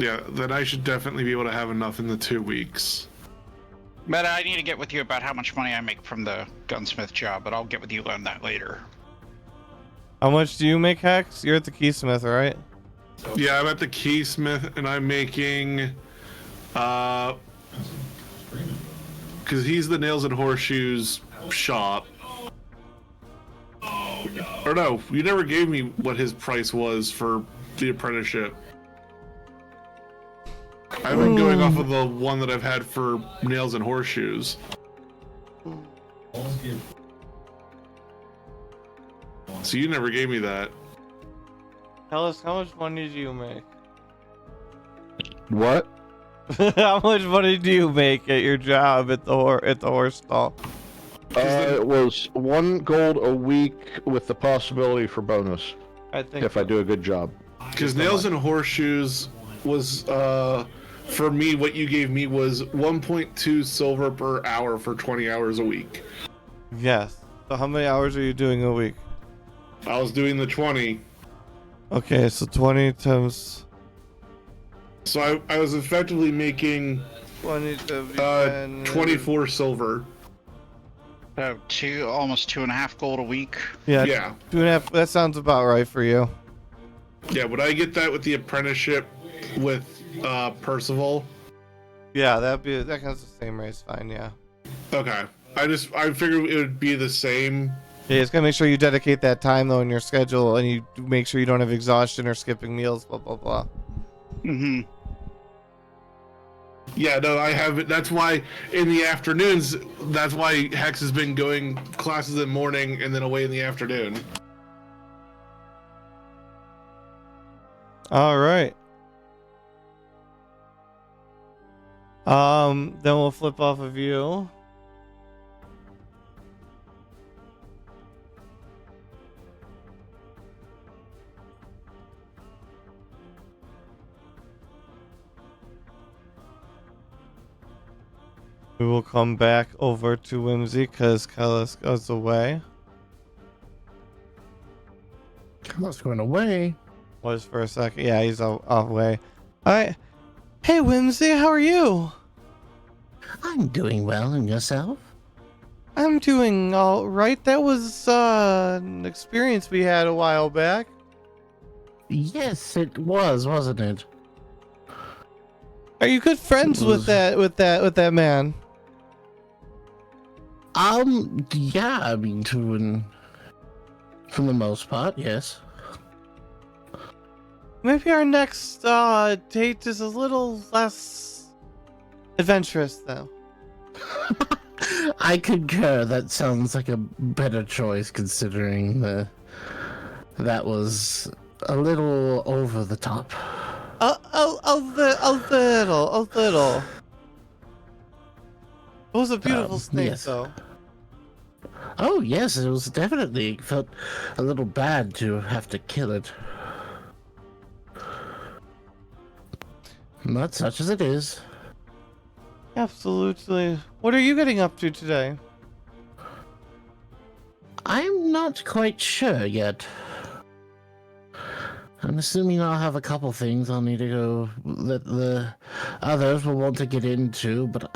Yeah, then I should definitely be able to have enough in the 2 weeks. But I need to get with you about how much money I make from the gunsmith job, but I'll get with you on that later. How much do you make, Hex? You're at the keysmith, right? Yeah, I'm at the keysmith, and I'm making, because he's the nails and horseshoes shop. Or no, you never gave me what his price was for the apprenticeship. I've been going off of the one that I've had for nails and horseshoes. So you never gave me that. Tell us, how much money do you make? What? How much money do you make at your job at the horse stall? It was 1 gold a week with the possibility for bonus I think if I do a good job. Because nails and horseshoes was, for me, what you gave me was 1.2 silver per hour for 20 hours a week. Yes. So how many hours are you doing a week? I was doing the 20. Okay, so 20 times So I was effectively making 20 times 24 silver. So almost 2.5 gold a week. Yeah, Yeah. 2.5. That sounds about right for you. Yeah, would I get that with the apprenticeship with Percival? Yeah, that counts the same race. Fine, yeah. Okay. I figured it would be the same. Yeah, just gotta make sure you dedicate that time though in your schedule, and you make sure you don't have exhaustion or skipping meals. Blah blah blah. Mm-hmm. Yeah, no, I have. That's why in the afternoons. That's why Hex has been going classes in the morning and then away in the afternoon. All right. Then we'll flip off of you. We will come back over to Whimsy because Kellis goes away. Must going away. Was for a second. Yeah, he's off away. All right. Hey, Whimsy, how are you? I'm doing well, and yourself? I'm doing all right. That was an experience we had a while back. Yes, it was, wasn't it? Are you good friends with that man? Yeah, I mean, for the most part, yes. Maybe our next date is a little less adventurous, though. I concur. That sounds like a better choice, considering that was a little over the top. A little. It was a beautiful snake, yes. though. Oh yes, it was definitely. It felt a little bad to have to kill it. But such as it is. Absolutely. What are you getting up to today? I'm not quite sure yet. I'm assuming I'll have a couple things I'll need to go that the others will want to get into, but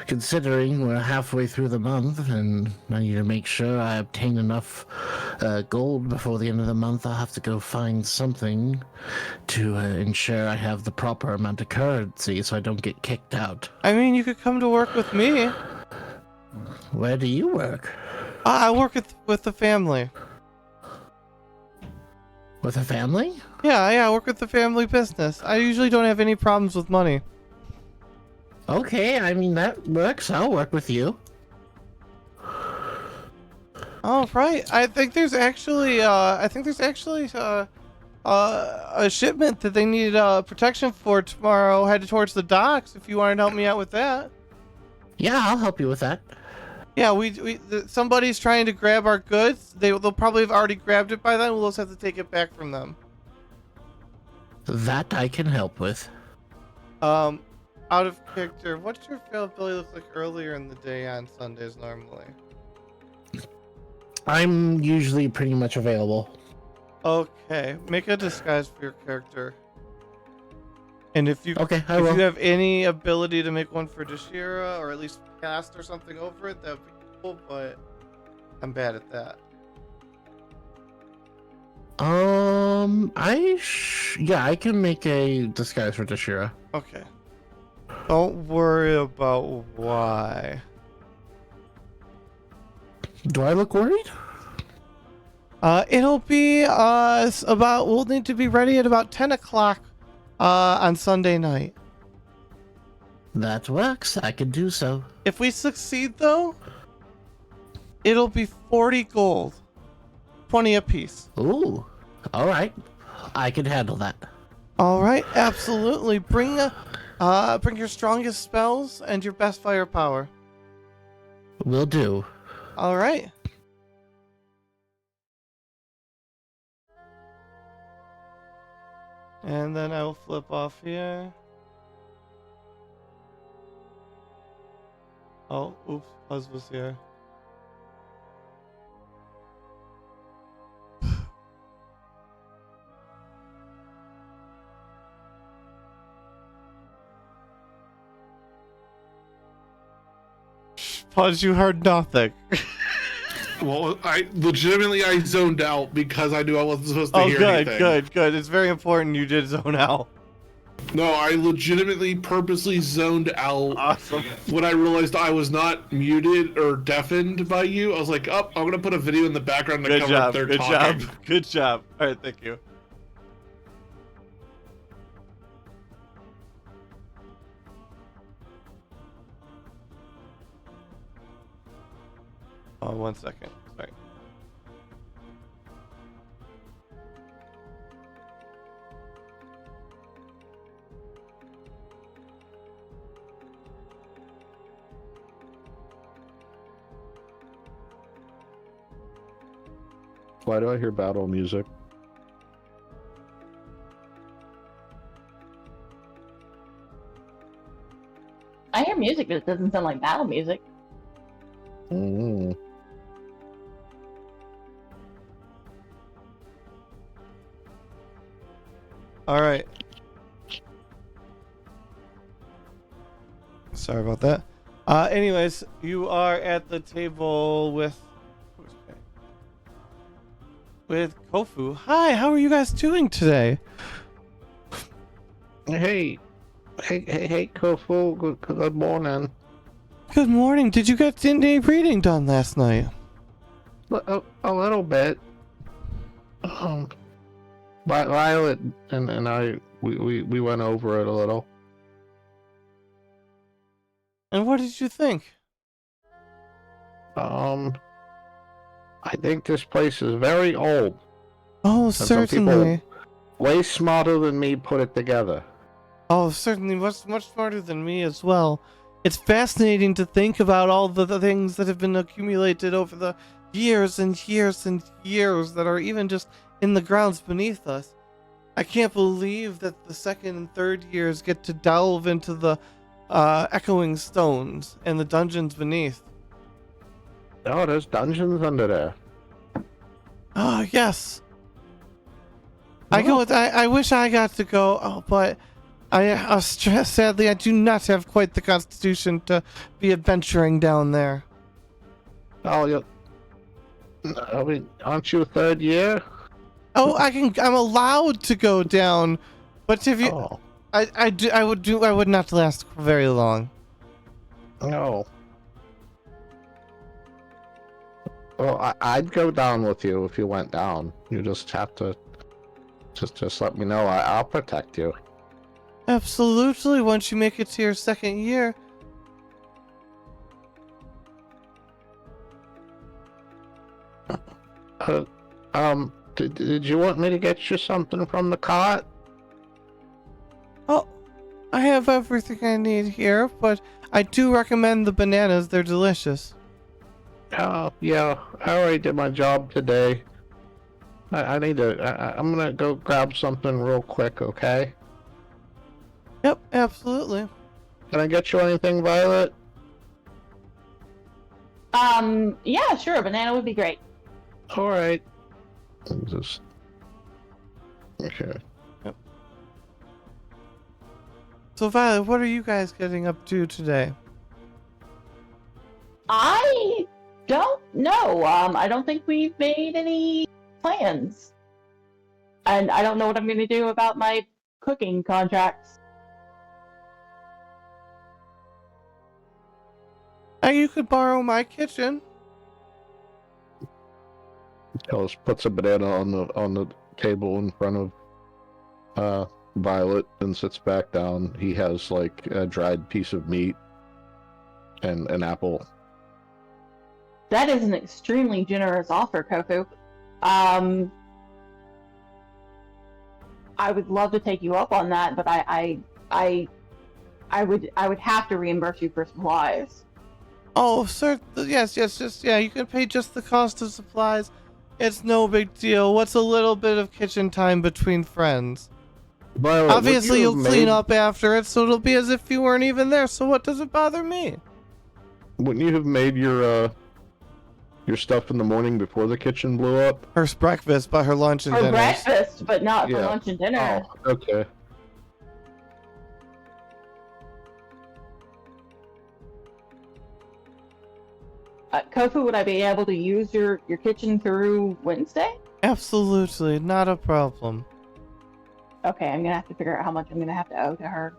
considering we're halfway through the month and I need to make sure I obtain enough gold before the end of the month, I'll have to go find something to ensure I have the proper amount of currency so I don't get kicked out. I mean, you could come to work with me. Where do you work? I work with the family. With a family? Yeah, I work with the family business. I usually don't have any problems with money. Okay, I mean, that works. I'll work with you. Oh, right. I think there's actually a shipment that they need protection for tomorrow headed towards the docks. If you wanted to help me out with that. Yeah, I'll help you with that. Yeah, somebody's trying to grab our goods. They'll probably have already grabbed it by then. We'll just have to take it back from them. That I can help with. Out of character, what's your availability look like earlier in the day on Sundays normally? I'm usually pretty much available. Okay, make a disguise for your character. And if you you have any ability to make one for Dashira, or at least cast or something over it, that'd be cool, but I'm bad at that. I can make a disguise for Dashira. Okay. Don't worry about why. Do I look worried? It'll be we'll need to be ready at about 10 o'clock on Sunday night. That works. I can do so. If we succeed, though, it'll be 40 gold. 20 apiece. Ooh. All right. I can handle that. All right. Absolutely. Bring your strongest spells and your best firepower. Will do. All right. And then I will flip off here. Oh, oops, Buzz was here. Buzz, you heard nothing. Well, I zoned out because I knew I wasn't supposed to hear anything. Good. It's very important you did zone out. No, I legitimately purposely zoned out. Awesome. When I realized I was not muted or deafened by you. I was like, I'm going to put a video in the background to cover up their talking. Good job. All right, thank you. Oh, 1 second. Sorry. Why do I hear battle music? I hear music, but it doesn't sound like battle music. All right. Sorry about that. Anyways, you are at the table with Kofu. Hi, how are you guys doing today? Hey, Kofu. Good morning. Good morning. Did you get D&D reading done last night? A little bit. Violet and I, we went over it a little. And what did you think? I think this place is very old. Oh, and certainly. Some people way smarter than me put it together. Oh, certainly. Much smarter than me as well. It's fascinating to think about all the things that have been accumulated over the years and years and years that are even just in the grounds beneath us. I can't believe that the second and third years get to delve into the echoing stones and the dungeons beneath. Oh, there's dungeons under there. Oh, yes. I wish I got to go, but sadly, I do not have quite the constitution to be adventuring down there. Oh, I mean, aren't you a third year? Oh, I'm allowed to go down, but if you, I would not last very long. No. Well, I'd go down with you if you went down. You just have to, just let me know. I'll protect you. Absolutely. Once you make it to your second year. Did you want me to get you something from the cart? Oh, I have everything I need here, but I do recommend the bananas. They're delicious. Oh, yeah. I already did my job today. I need to... I'm gonna go grab something real quick, okay? Yep, absolutely. Can I get you anything, Violet? Yeah, sure. A banana would be great. Alright. Just... Okay. Yep. So, Violet, what are you guys getting up to today? I don't know. I don't think we've made any plans. And I don't know what I'm going to do about my cooking contracts. You could borrow my kitchen. Ellis puts a banana on the table in front of Violet and sits back down. He has like a dried piece of meat and an apple. That is an extremely generous offer, Kofu. I would love to take you up on that, but I would have to reimburse you for supplies. Oh, sir, yes, you can pay just the cost of supplies. It's no big deal. What's a little bit of kitchen time between friends? Violet, obviously, you'll clean up after it, so it'll be as if you weren't even there, so what does it bother me? Wouldn't you have made your stuff in the morning before the kitchen blew up? Her breakfast, but her lunch and dinner. For breakfast, but not for lunch and dinner. Oh, okay. Kofu, would I be able to use your kitchen through Wednesday? Absolutely, not a problem. Okay, I'm gonna have to figure out how much I'm gonna have to owe to her.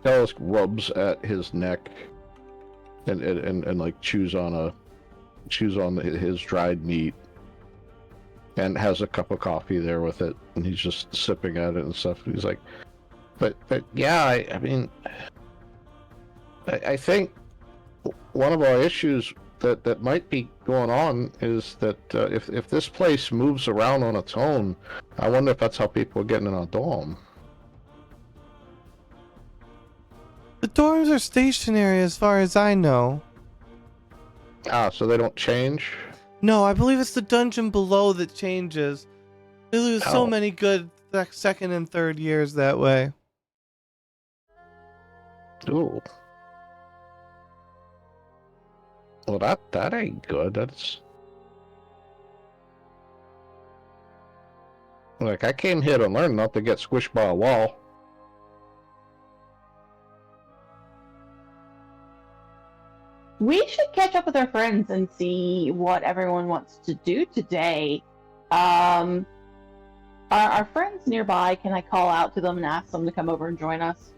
Ellis rubs at his neck and like chews on his dried meat and has a cup of coffee there with it, and he's just sipping at it and stuff. He's like, but yeah, I mean, I think one of our issues that might be going on is that if this place moves around on its own, I wonder if that's how people are getting in our dorm. The dorms are stationary as far as I know. Ah, so they don't change? No, I believe it's the dungeon below that changes. They lose so many good second and third years that way. Ooh. Well, that ain't good. That's like I came here to learn, not to get squished by a wall. We should catch up with our friends and see what everyone wants to do today. Our friends nearby, can I call out to them and ask them to come over and join us?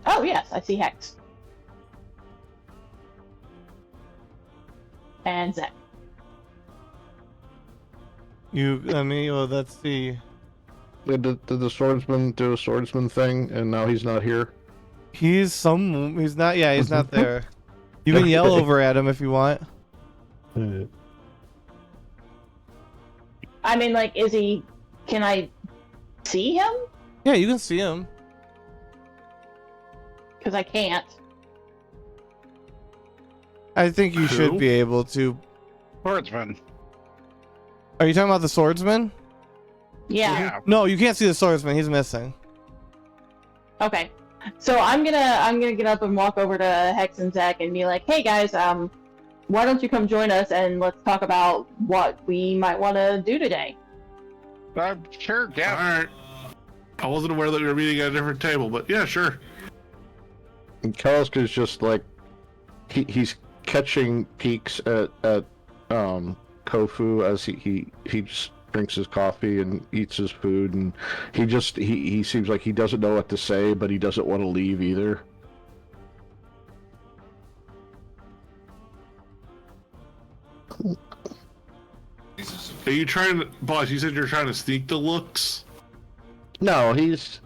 Oh, yes, I see Hex. And Zach. Let's see. Did the swordsman do a swordsman thing, and now he's not here? He's not there. You can yell over at him if you want. I mean, like, can I see him? Yeah, you can see him. Because I can't. I think you should be able to. Swordsman. Are you talking about the swordsman? Yeah. No, you can't see the swordsman. He's missing. Okay. So I'm gonna get up and walk over to Hex and Zach and be like, hey guys, why don't you come join us and let's talk about what we might want to do today. Sure, yeah. All right. I wasn't aware that we were meeting at a different table, but yeah, sure. And Kaliska's just like he's catching peeks at Kofu as he just drinks his coffee and eats his food, and he seems like he doesn't know what to say, but he doesn't want to leave either. Are you trying to, boss? You said you're trying to sneak the looks. No, he's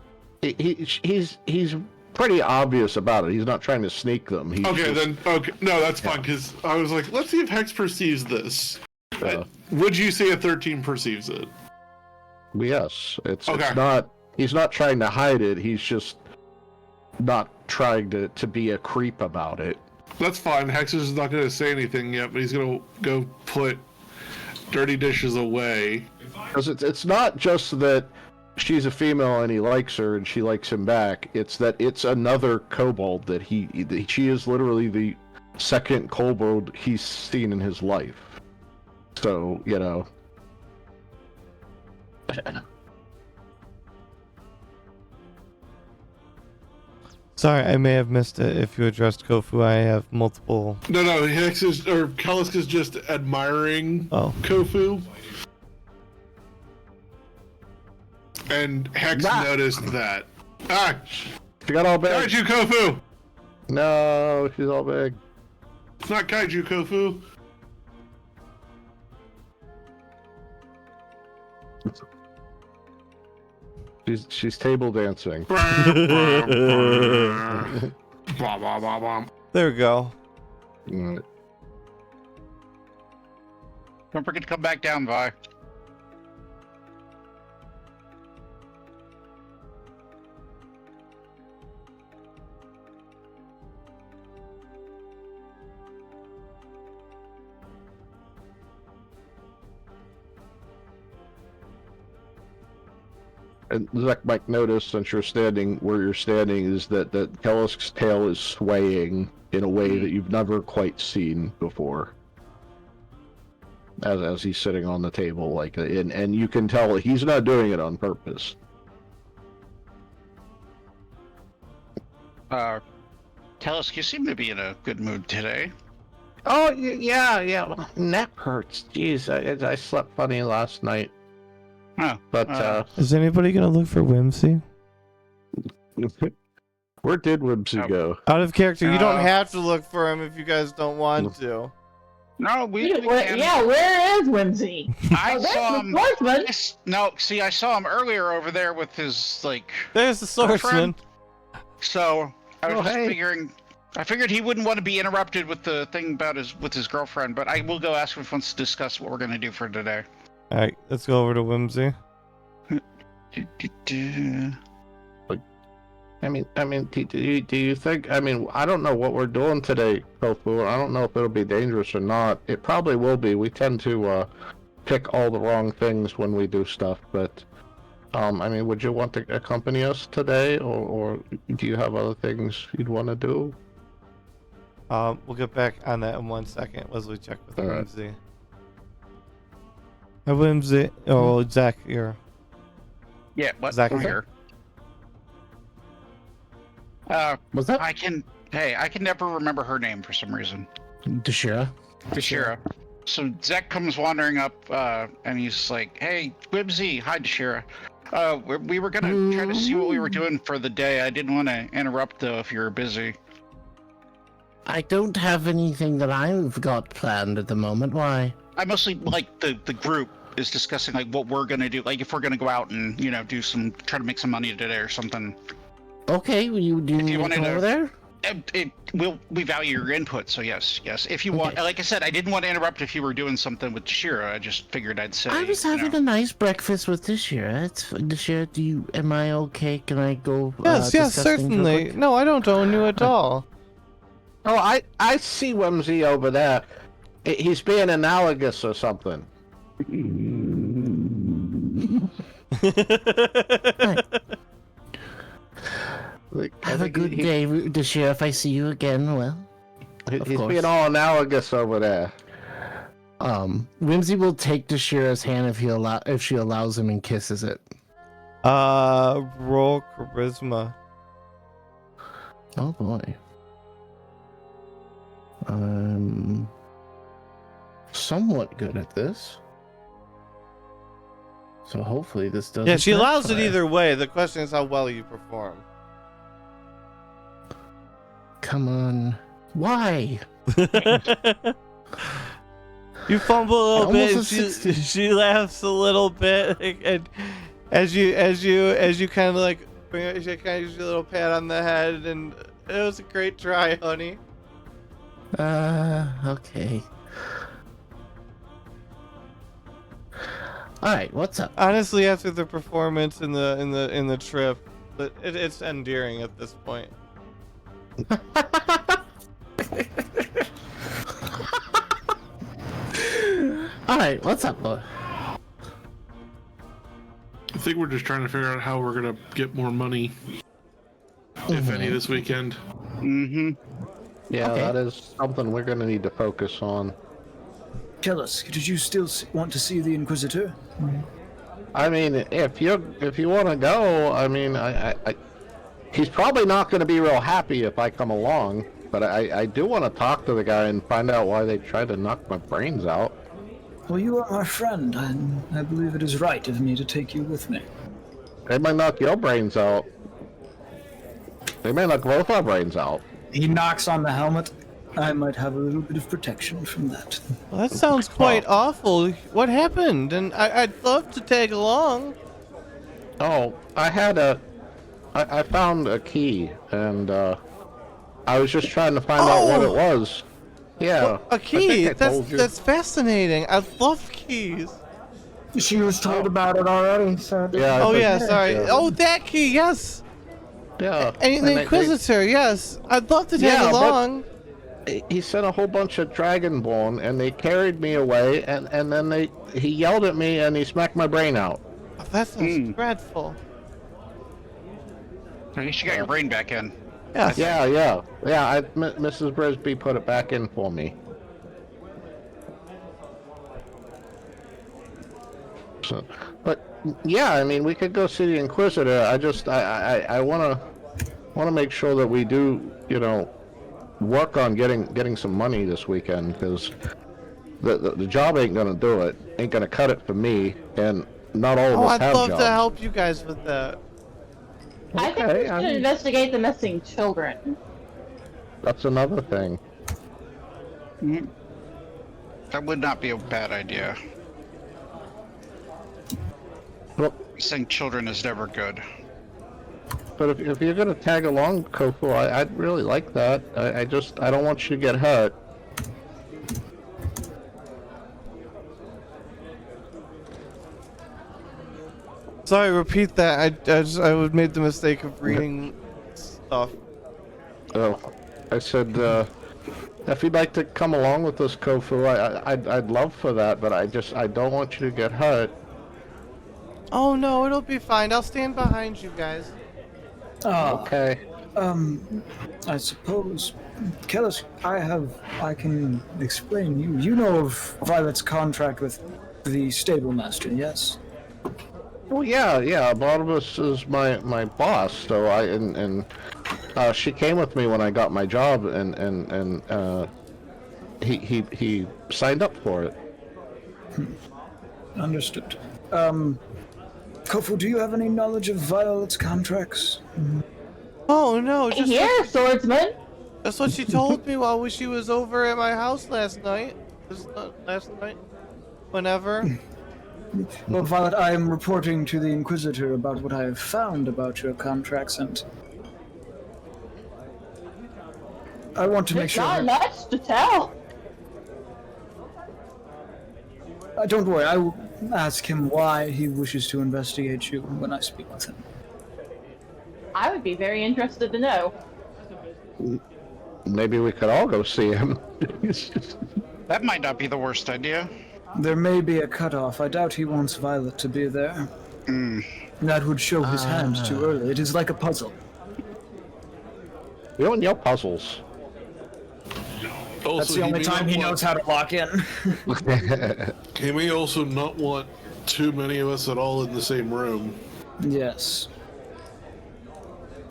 pretty obvious about it. He's not trying to sneak them. Okay, no, that's fine, because I was like, let's see if Hex perceives this. Would you say a 13 perceives it? Yes, it's okay. He's not trying to hide it. He's just not trying to be a creep about it. That's fine. Hex is not going to say anything yet, but he's going to go put dirty dishes away. Because it's not just that she's a female and he likes her and she likes him back. It's that it's another kobold that she is literally the second kobold he's seen in his life. So, you know. Sorry, I may have missed it. If you addressed Kofu, I have multiple. No, Kaliska's just admiring Kofu. And Hex noticed that. She got all big. Kaiju Kofu! No, she's all big. It's not Kaiju Kofu. She's table dancing. There we go. Mm. Don't forget to come back down, Vi. And Zach might notice, since you're standing where you're standing, is that Kalisk's tail is swaying in a way that you've never quite seen before. As he's sitting on the table, and you can tell he's not doing it on purpose. Kalisk, you seem to be in a good mood today. Oh, yeah. Neck hurts. Jeez, I slept funny last night. Oh, but is anybody gonna look for Whimsy? Where did Whimsy go? Out of character. You don't have to look for him if you guys don't want to. No, we can. Yeah, where is Whimsy? I saw him. I saw him earlier over there with his There's the swordsman. So I was figuring. I figured he wouldn't want to be interrupted with the thing about his girlfriend, but I will go ask him if he wants to discuss what we're going to do for today. All right, let's go over to Whimsy. I mean, do you think? I mean, I don't know what we're doing today, Kofu. I don't know if it'll be dangerous or not. It probably will be. We tend to pick all the wrong things when we do stuff. But I mean, would you want to accompany us today, or do you have other things you'd want to do? We'll get back on that in 1 second. Leslie, check with All right. Whimsy. Hi, Whimsy. Oh, Zach, here. Yeah, what? Zach, I'm here. here. Was that I can never remember her name for some reason. Dashira? Dashira. So Zach comes wandering up, and he's like, "Hey, Whimsy, hi, Dashira. We were gonna try to see what we were doing for the day. I didn't want to interrupt though if you were busy." I don't have anything that I've got planned at the moment. Why? I mostly like the group is discussing like what we're gonna do, like if we're gonna go out and try to make some money today or something. Okay, do you need to come over there? We value your input, so yes. If you want, like I said, I didn't want to interrupt if you were doing something with Dashira. I just figured I'd say. I was having a nice breakfast with Dashira. Dashira, am I okay? Can I go? Yes, certainly. No, I don't own you at all. Oh, I see Whimsy over there. He's being analogous or something. Have a good day, Dashira. If I see you again, well, he's being all analogous over there. Whimsy will take Dashira's hand if she allows him and kisses it. Roll charisma. Oh boy. I'm somewhat good at this. So hopefully this doesn't. Yeah, she allows it backfire. either way. The question is how well you perform. Come on. Why? You fumble a little bit. Almost And a 60. she laughs a little bit, and as you kind of like bring it, she kind of gives you a little pat on the head, and it was a great try, honey. Okay. All right, what's up? Honestly, after the performance in the trip, it's endearing at this point. All right, what's up, boy? I think we're just trying to figure out how we're gonna get more money, if any, this weekend. Mm-hmm. Yeah, Okay. that is something we're gonna need to focus on. Tell us, did you still want to see the Inquisitor? I mean, if you want to go, I mean, he's probably not going to be real happy if I come along, but I do want to talk to the guy and find out why they tried to knock my brains out. Well, you are my friend, and I believe it is right of me to take you with me. They might knock your brains out. They may knock both our brains out. He knocks on the helmet. I might have a little bit of protection from that. Well, that sounds quite awful. What happened? And I'd love to tag along. Oh, I found a key, and I was just trying to find out what it was. Yeah. Well, a key? I told you. That's fascinating. I love keys. She was told about it already, so... Yeah. Oh but- yeah, sorry. yeah. Oh, that key, yes. Yeah. And the Inquisitor, yes. I'd love to tag along. He sent a whole bunch of Dragonborn, and they carried me away, and then he yelled at me, and he smacked my brain out. Oh, that sounds dreadful. At least you got your brain back in. Yes. Yeah. Mrs. Brisby put it back in for me. So, but yeah, I mean, we could go see the Inquisitor. I want to make sure that we do, work on getting some money this weekend, because the job ain't gonna do it. Ain't gonna cut it for me, and not all of us I'd have love jobs. to help you guys with that. I think we should investigate the missing children. That's another thing. That would not be a bad idea. Well, Missing children is never good. but if you're gonna tag along, Kofu, I'd really like that. I don't want you to get hurt. Sorry, repeat that. I would made the mistake of reading stuff. Oh, I said, if you'd like to come along with us, Kofu, I'd love for that, but I don't want you to get hurt. Oh no, it'll be fine. I'll stand behind you guys. Ah, Okay. I suppose, Kellis, I can explain. You know of Violet's contract with the stable master, yes? Well, yeah. Barnabas is my boss, so she came with me when I got my job, and he signed up for it. Understood. Kofu, do you have any knowledge of Violet's contracts? Oh no, just Here, swordsman. that's what she told me while she was over at my house last night. Whenever. Well, Violet, I am reporting to the Inquisitor about what I have found about your contracts, and I want to make It's sure. not much to tell. Don't worry, I will ask him why he wishes to investigate you when I speak with him. I would be very interested to know. Maybe we could all go see him. That might not be the worst idea. There may be a cutoff. I doubt he wants Violet to be there. That would show his hand too early. It is like a puzzle. You and your puzzles. Also, That's the only time he knows how to lock in. He may also not want too many of us at all in the same room. Yes.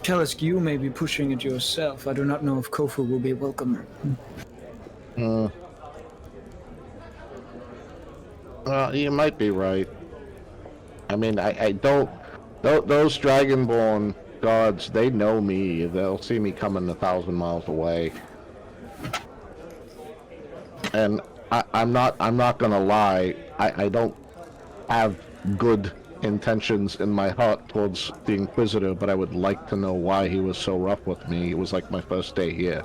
Kellisk, you may be pushing it yourself. I do not know if Kofu will be welcome. You might be right. I mean, I don't. Those Dragonborn gods, they know me. They'll see me coming 1,000 miles away. And I'm not gonna lie. I don't have good intentions in my heart towards the Inquisitor, but I would like to know why he was so rough with me. It was like my first day here.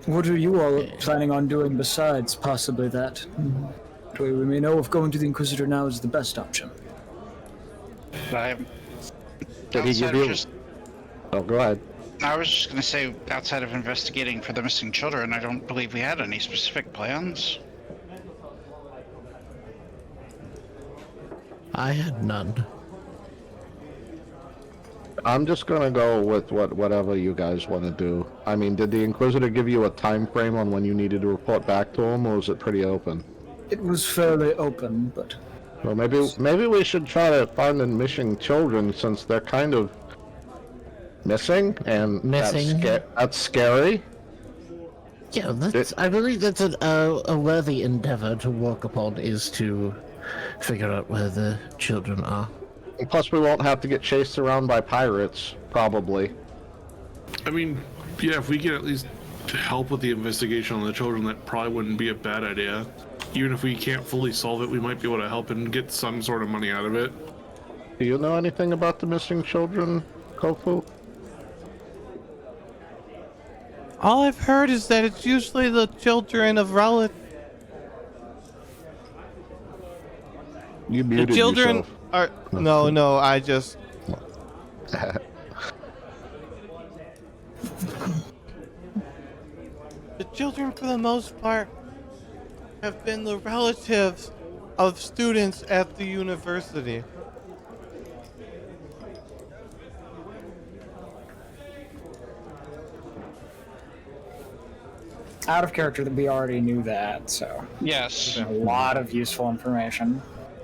What are you all planning on doing besides possibly that? We may know if going to the Inquisitor now is the best option. Did he give you? Oh, go ahead. I was just going to say, outside of investigating for the missing children, I don't believe we had any specific plans. I had none. I'm just gonna go with whatever you guys want to do. I mean, did the Inquisitor give you a time frame on when you needed to report back to him, or was it pretty open? It was fairly open, but... Well, maybe we should try to find the missing children, since they're kind of missing, and that's scary. Yeah, I believe that's a worthy endeavor to work upon, is to figure out where the children are. And plus, we won't have to get chased around by pirates, probably. I mean, yeah, if we can at least help with the investigation on the children, that probably wouldn't be a bad idea. Even if we can't fully solve it, we might be able to help and get some sort of money out of it. Do you know anything about the missing children, Kofu? All I've heard is that it's usually the children of relatives. You muted The children yourself. are no. I just. The children, for the most part, have been the relatives of students at the university. Out of character, that we already knew that, so Yes. a lot of useful information.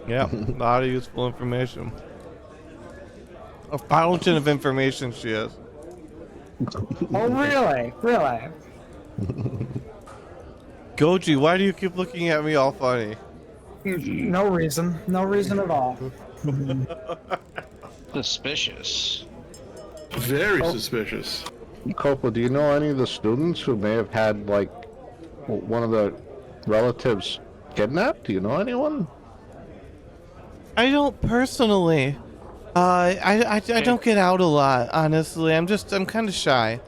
Yeah, a lot of useful information. A fountain of information she is. Oh, really? Really? Goji, why do you keep looking at me all funny? No reason. No reason at all. Suspicious. Very suspicious. Kofu, do you know any of the students who may have had, like, one of the relatives kidnapped? Do you know anyone? I don't personally. I don't get out a lot, honestly. I'm kind of shy.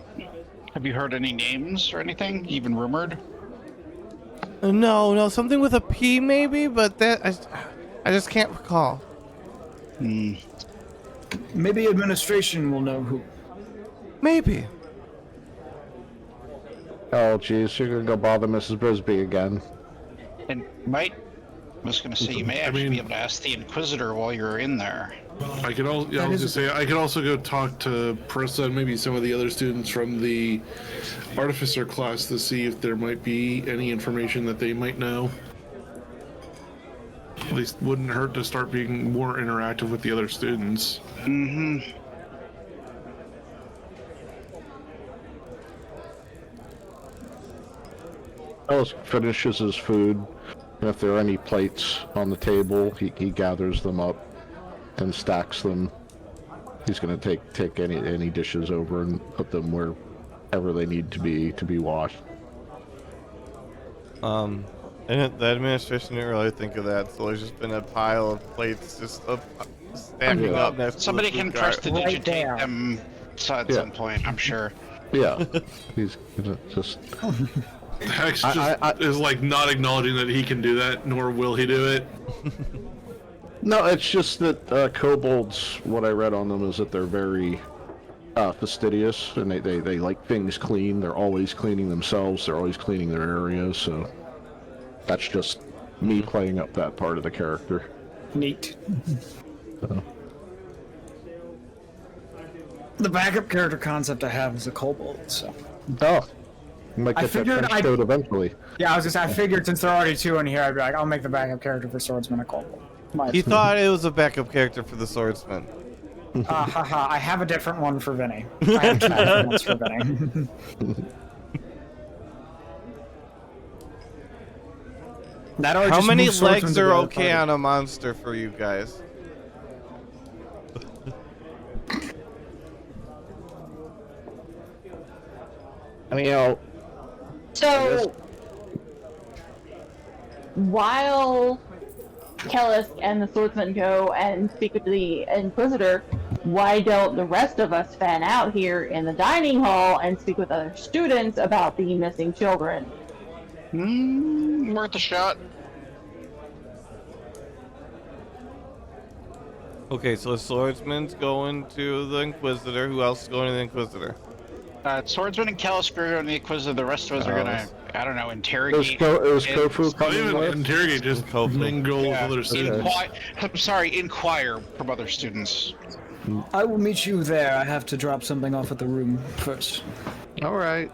Have you heard any names or anything? Even rumored? No, something with a P maybe, but that I just can't recall. Maybe administration will know who. Maybe. Oh, jeez, you're gonna go bother Mrs. Brisby again. And might I was going to say, you may actually be able to ask the Inquisitor while you're in there. I could also, I was gonna say, I could also go talk to Prissa and maybe some of the other students from the Artificer class to see if there might be any information that they might know. At least wouldn't hurt to start being more interactive with the other students. Mm-hmm. Ellis finishes his food, and if there are any plates on the table, he gathers them up and stacks them. He's going to take any dishes over and put them wherever they need to be washed. And the administration didn't really think of that, so there's just been a pile of plates just stacking up next to Somebody the can food cart. prestidigitate them at some point, I'm sure. Yeah, he's gonna just. Hex just is like not acknowledging that he can do that, nor will he do it. No, it's just that kobolds, what I read on them is that they're very fastidious, and they like things clean. They're always cleaning themselves. They're always cleaning their areas, so that's just me playing up that part of the character. Neat. So. The backup character concept I have is a kobold, so. Oh, you might I get that figured trench coat eventually. Yeah, I was just I figured since there are already two in here, I'd be like, I'll make the backup character for Swordsman a kobold. He thought it was a backup character for the swordsman. Haha, I have a different one for Vinny. I have two different ones for Vinny. How many legs are okay on a monster for you guys? I mean, So, while Kellis and the swordsman go and speak with the Inquisitor, why don't the rest of us fan out here in the dining hall and speak with other students about the missing children? Worth a shot. Okay, so the swordsman's going to the Inquisitor. Who else is going to the Inquisitor? Swordsman and Kellis are going to the Inquisitor. The rest of us are going to, I don't know, interrogate. Is Kofu coming with? Interrogate, just mingle with other students. I'm sorry, inquire from other students. I will meet you there. I have to drop something off at the room first. All right.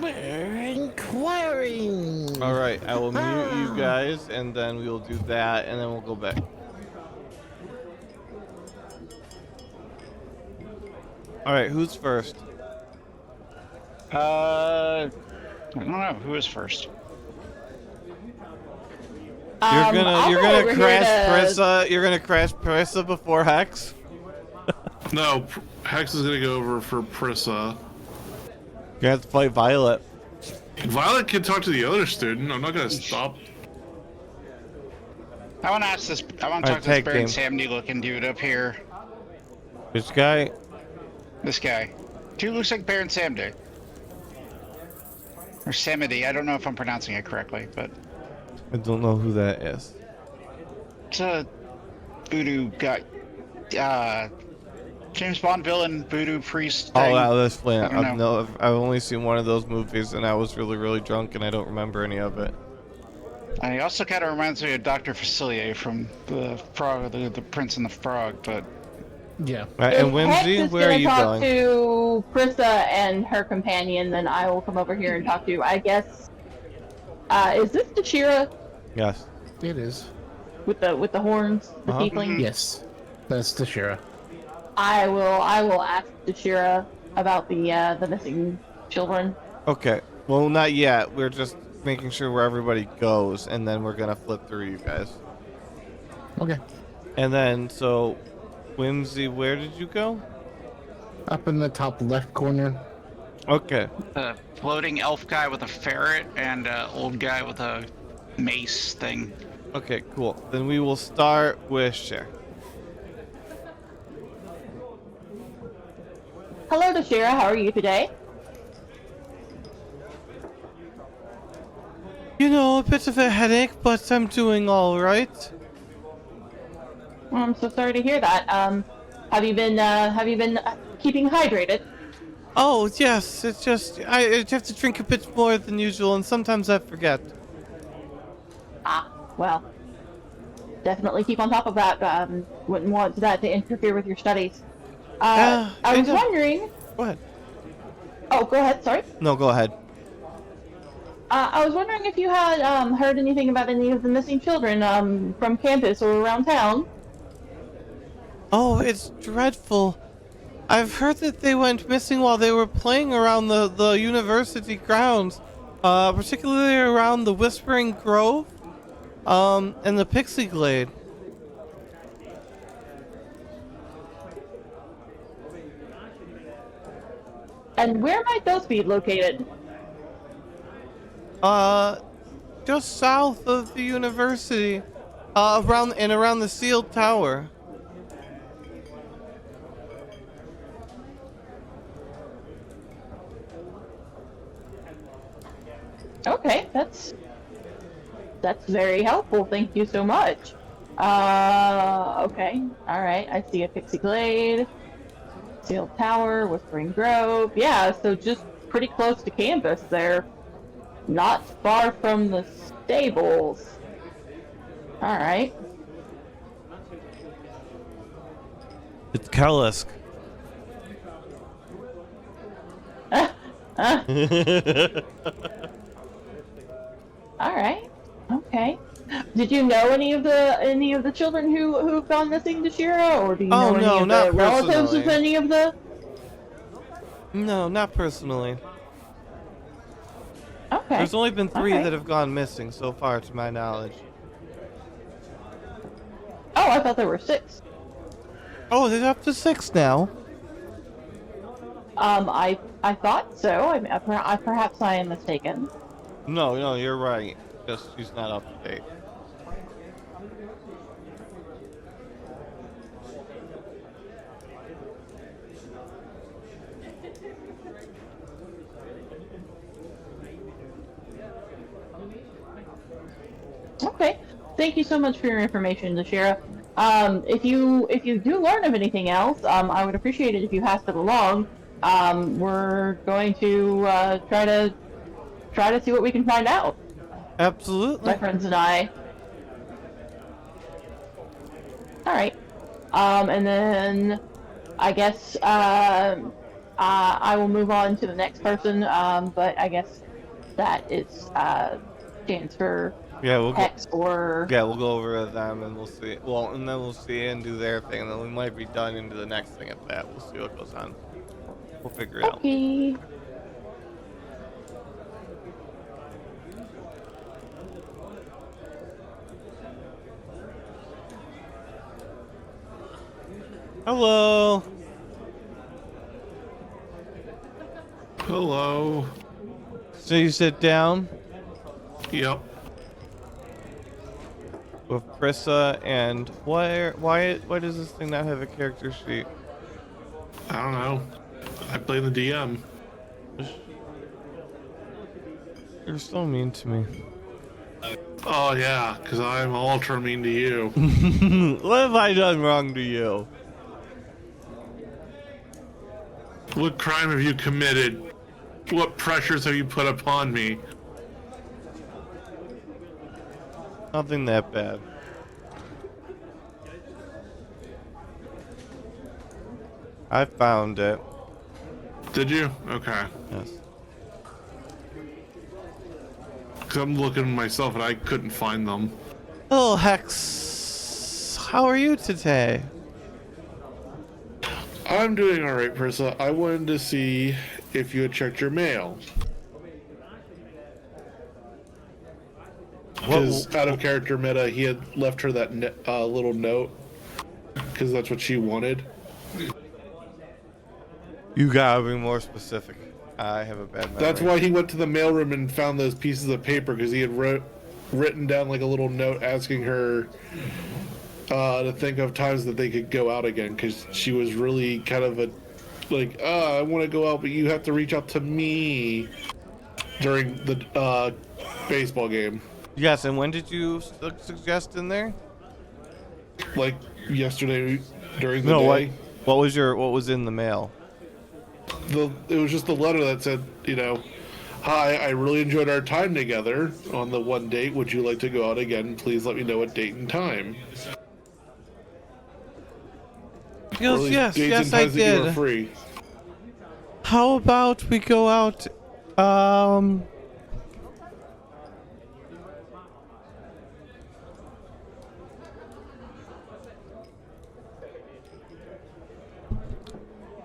We're inquiring. All right, I will mute you guys, and then we will do that, and then we'll go back. All right, who's first? I don't know. Who is first? You're gonna crash Prissa. You're gonna crash Prissa before Hex. No, Hex is gonna go over for Prissa. You have to fight Violet. Violet can talk to the other student. I'm not gonna stop. I want to ask this. I want to talk to this Baron Samney looking dude up here. Which guy? This guy. Dude looks like Baron Samney. Or Samedy. I don't know if I'm pronouncing it correctly, but I don't know who that is. it's a voodoo guy. James Bond villain, voodoo priest thing. Oh, wow, that's playing. I've only seen one of those movies, and I was really, really drunk, and I don't remember any of it. And he also kind of reminds me of Dr. Facilier from the Frog, the Prince and the Frog, but yeah. Right, and Whimsy, where are you going? To Prissa and her companion, then I will come over here and talk to, I guess, is this Dashira? Yes. It is. With the horns, the tiefling? Yes. That's Dashira. I will ask Dashira about the missing children. Okay. Well, not yet. We're just making sure where everybody goes, and then we're gonna flip through you guys. Okay. And then, so, Whimsy, where did you go? Up in the top left corner. Okay. the floating elf guy with a ferret and old guy with a mace thing. Okay, cool. Then we will start with Cher. Hello, Dashira. How are you today? You know, a bit of a headache, but I'm doing all right. Well, I'm so sorry to hear that. Have you been keeping hydrated? Oh, yes. It's just I have to drink a bit more than usual, and sometimes I forget. Ah, well, definitely keep on top of that. Wouldn't want that to interfere with your studies. I was wondering. Go ahead. Oh, go ahead. Sorry. No, go ahead. I was wondering if you had heard anything about any of the missing children from campus or around town. Oh, it's dreadful. I've heard that they went missing while they were playing around the university grounds, particularly around the Whispering Grove, and the Pixie Glade. And where might those be located? Just south of the university, around the sealed tower. Okay, that's very helpful. Thank you so much. Okay, all right. I see a Pixie Glade, sealed tower, Whispering Grove. Yeah, so just pretty close to campus there. Not far from the stables. All right. It's Kellisk. All right. Okay. Did you know any of the children who've gone missing this year, or do you know any of the relatives of any of the? No, not personally. Okay. There's only been 3 that have gone missing so far, to my knowledge. Oh, I thought there were 6. Oh, they're up to 6 now. I thought so. Perhaps I am mistaken. No, you're right. Just she's not up to date. Okay. Thank you so much for your information, Dashira. If you do learn of anything else, I would appreciate it if you passed it along. We're going to try to see what we can find out. Absolutely. My friends and I. All right. And then I guess I will move on to the next person. But I guess that is stands for Hex or we'll go over them and we'll see. Well, and then we'll see and do their thing, and then we might be done into the next thing at that. We'll see what goes on. We'll figure it out. Okay. Hello. Hello. So you sit down Yep. with Prissa, and why does this thing not have a character sheet? I don't know. I play the DM. You're so mean to me. Oh yeah, because I'm ultra mean to you. What have I done wrong to you? What crime have you committed? What pressures have you put upon me? Nothing that bad. I found it. Did you? Okay. Yes. Because I'm looking myself and I couldn't find them. Oh, Hex. How are you today? I'm doing alright, Prissa. I wanted to see if you had checked your mail. Because out of character meta, he had left her that little note. Because that's what she wanted. You gotta be more specific. I have a bad memory. That's why he went to the mailroom and found those pieces of paper, because he had written down like a little note asking her to think of times that they could go out again, because she was really kind of I want to go out, but you have to reach out to me during the baseball game. Yes, and when did you suggest in there? Like yesterday during the day. What was in the mail? It was just the letter that said, Hi, I really enjoyed our time together on the one date. Would you like to go out again? Please let me know what date and time. He goes, yes, dates yes, and I times that you are did. free. How about we go out,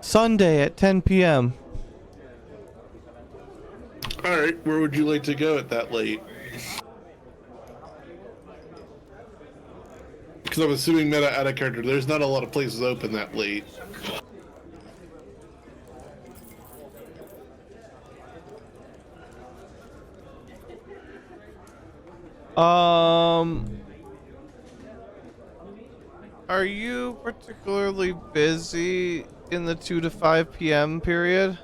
Sunday at 10 p.m. All right, where would you like to go at that late? Because I'm assuming meta out of character, there's not a lot of places open that late. Are you particularly busy in the 2 to 5 p.m. period?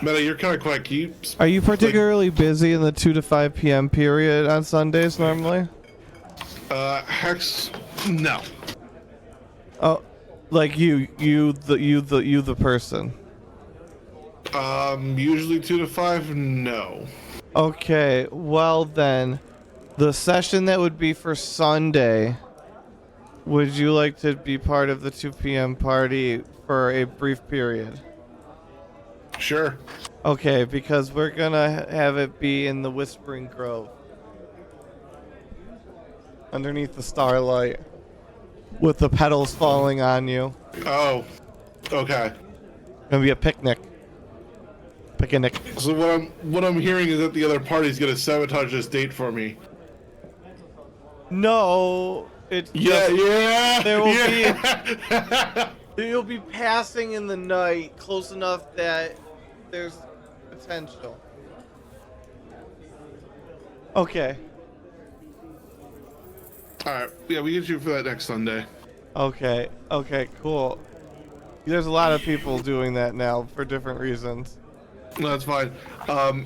Meta, you're kind of quiet. Are you particularly busy in the 2 to 5 p.m. period on Sundays normally? Hex, no. Oh, like you the person. Usually 2 to 5, no. Okay, well then, the session that would be for Sunday, would you like to be part of the 2 p.m. party for a brief period? Sure. Okay, because we're gonna have it be in the Whispering Grove. Underneath the starlight. With the petals falling on you. Oh, okay. Gonna be a picnic. Picnic. So what I'm hearing is that the other party's gonna sabotage this date for me. No, it's Yeah, just, yeah. there will yeah. be you'll be passing in the night close enough that there's potential. Okay. Alright, yeah, we can shoot for that next Sunday. Okay, cool. There's a lot of people doing that now for different reasons. No, that's fine.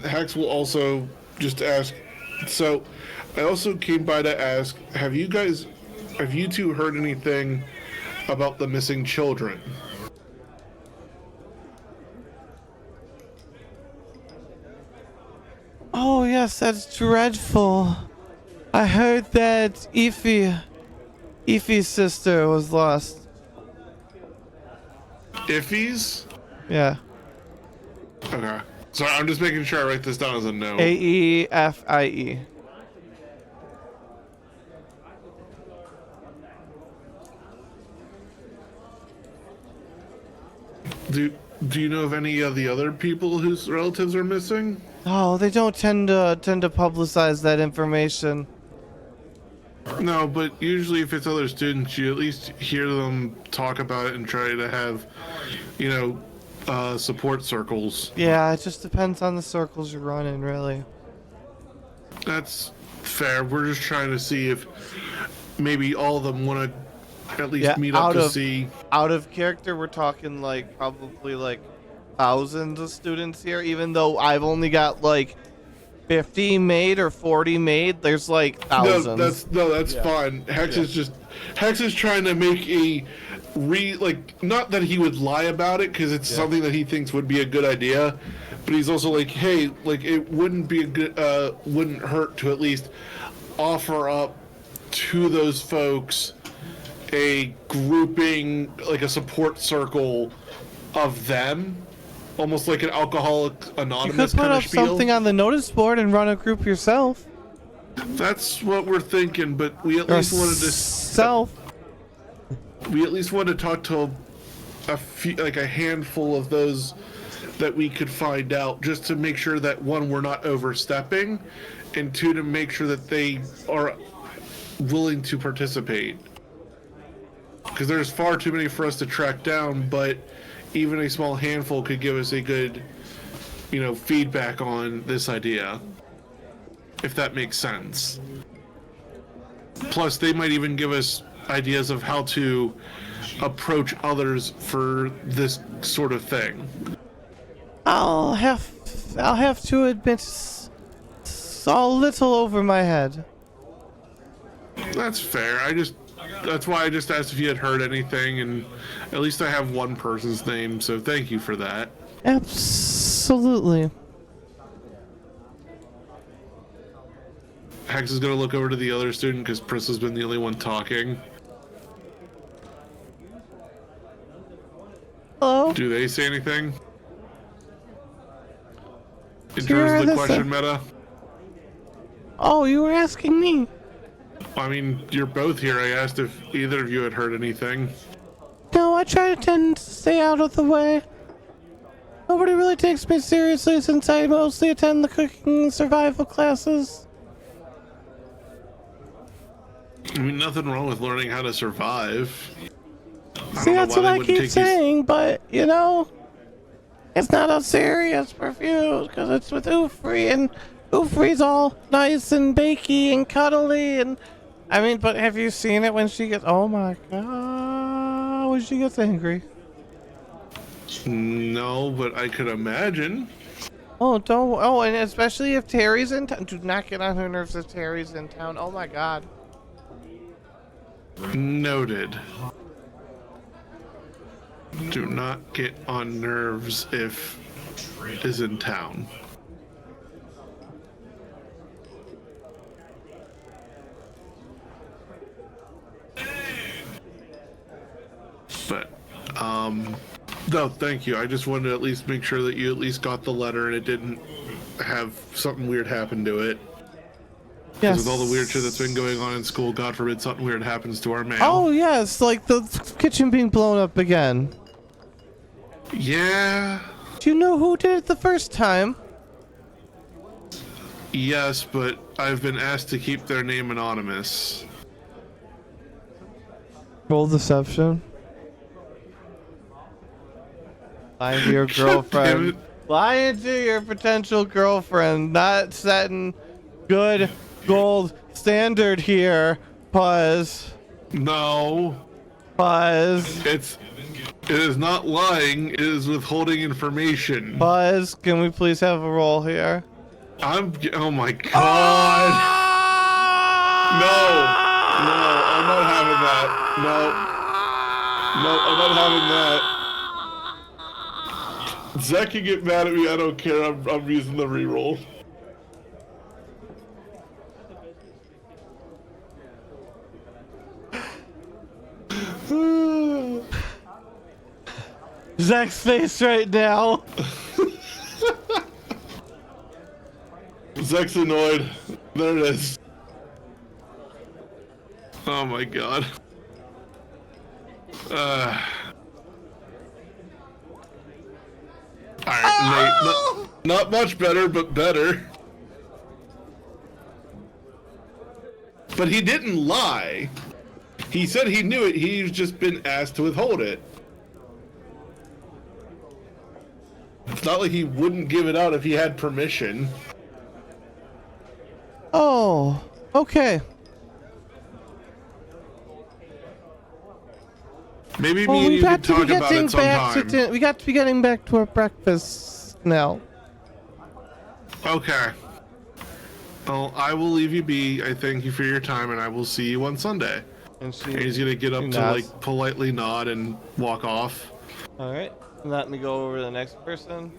Hex will also just ask, so I also came by to ask, have you two heard anything about the missing children? Oh yes, that's dreadful. I heard that Ife's sister was lost. Iffies? Yeah. Okay. Sorry, I'm just making sure I write this down as a note. Aefie. Do you know of any of the other people whose relatives are missing? Oh, they don't tend to publicize that information. No, but usually if it's other students, you at least hear them talk about it and try to have, support circles. Yeah, it just depends on the circles you're running, really. That's fair. We're just trying to see if maybe all of them want to at least meet up to see. Out of character, we're talking probably thousands of students here, even though I've only got 50 made or 40 made. There's thousands. That's fine. Hex is trying to make a not that he would lie about it because it's something that he thinks would be a good idea, but he's also hey, it wouldn't be a good wouldn't hurt to at least offer up to those folks a grouping, a support circle of them, almost like an Alcoholic Anonymous you could put kind up of spiel. something on the notice board and run a group yourself. That's what we're thinking, but we at least wanted to we at least want to talk to a few, a handful of those that we could find out, just to make sure that one, we're not overstepping, and two, to make sure that they are willing to participate. Because there's far too many for us to track down, but even a small handful could give us a good, feedback on this idea, if that makes sense. Plus, they might even give us ideas of how to approach others for this sort of thing. I'll have to admit, it's a little over my head. That's fair. That's why I just asked if you had heard anything, and at least I have one person's name, so thank you for that. Absolutely. Absolutely. Hex is gonna look over to the other student because Prissa's been the only one talking. Hello? Do they say anything? In Sure, terms of the that's question meta? Oh, you were asking me. I mean, you're both here. I asked if either of you had heard anything. No, I try to tend to stay out of the way. Nobody really takes me seriously since I mostly attend the cooking and survival classes. I mean, nothing wrong with learning how to survive. See, that's what I keep saying, but, you know, it's not as serious for you, because it's with Ufri, and Ufri's all nice and bakey and cuddly, and, I mean, but have you seen it when she gets, oh my god, when she gets angry? No, but I could imagine. Oh, and especially if Terry's in town, do not get on her nerves if Terry's in town, oh my god. Noted. Do not get on nerves if is in town. But, no, thank you. I just wanted to at least make sure that you at least got the letter and it didn't have something weird happen to it. Yes. With all the weird shit that's been going on in school, God forbid something weird happens to our mail. Oh, yes, like the kitchen being blown up again. Yeah. Do you know who did it the first time? Yes, but I've been asked to keep their name anonymous. Roll deception. Lying to your girlfriend. Lying to your potential girlfriend. Not setting good gold standard here, Puzz. No. Puzz. It is not lying, it is withholding information. Puzz, can we please have a roll here? Oh my god. No, I'm not having that. No, I'm not having that. Zach can get mad at me, I don't care, I'm using the reroll. Zach's face right now. Zach's annoyed. There it is. Oh my god. Alright, Nate. Not much better, but better. But he didn't lie. He said he knew it, he's just been asked to withhold it. It's not like he wouldn't give it out if he had permission. Oh, okay. Maybe me and you could talk about it sometime. We got to be getting back to our breakfast now. Okay. Well, I will leave you be. I thank you for your time, and I will see you on Sunday. And he's gonna get up to like politely nod and walk off. All right. Let me go over to the next person.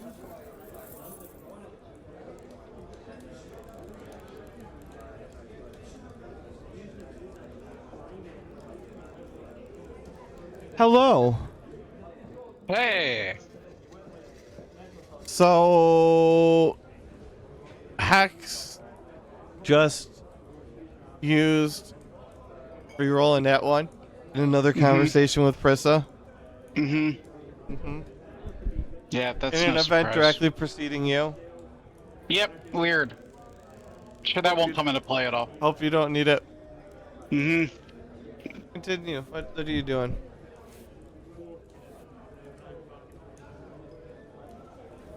Hello. Hey. So, Hex just used reroll in that one in another conversation with Prissa. Yeah, that's in an event directly preceding you. Yep, weird. Sure, that won't come into play at all. Hope you don't need it. Continue. What are you doing?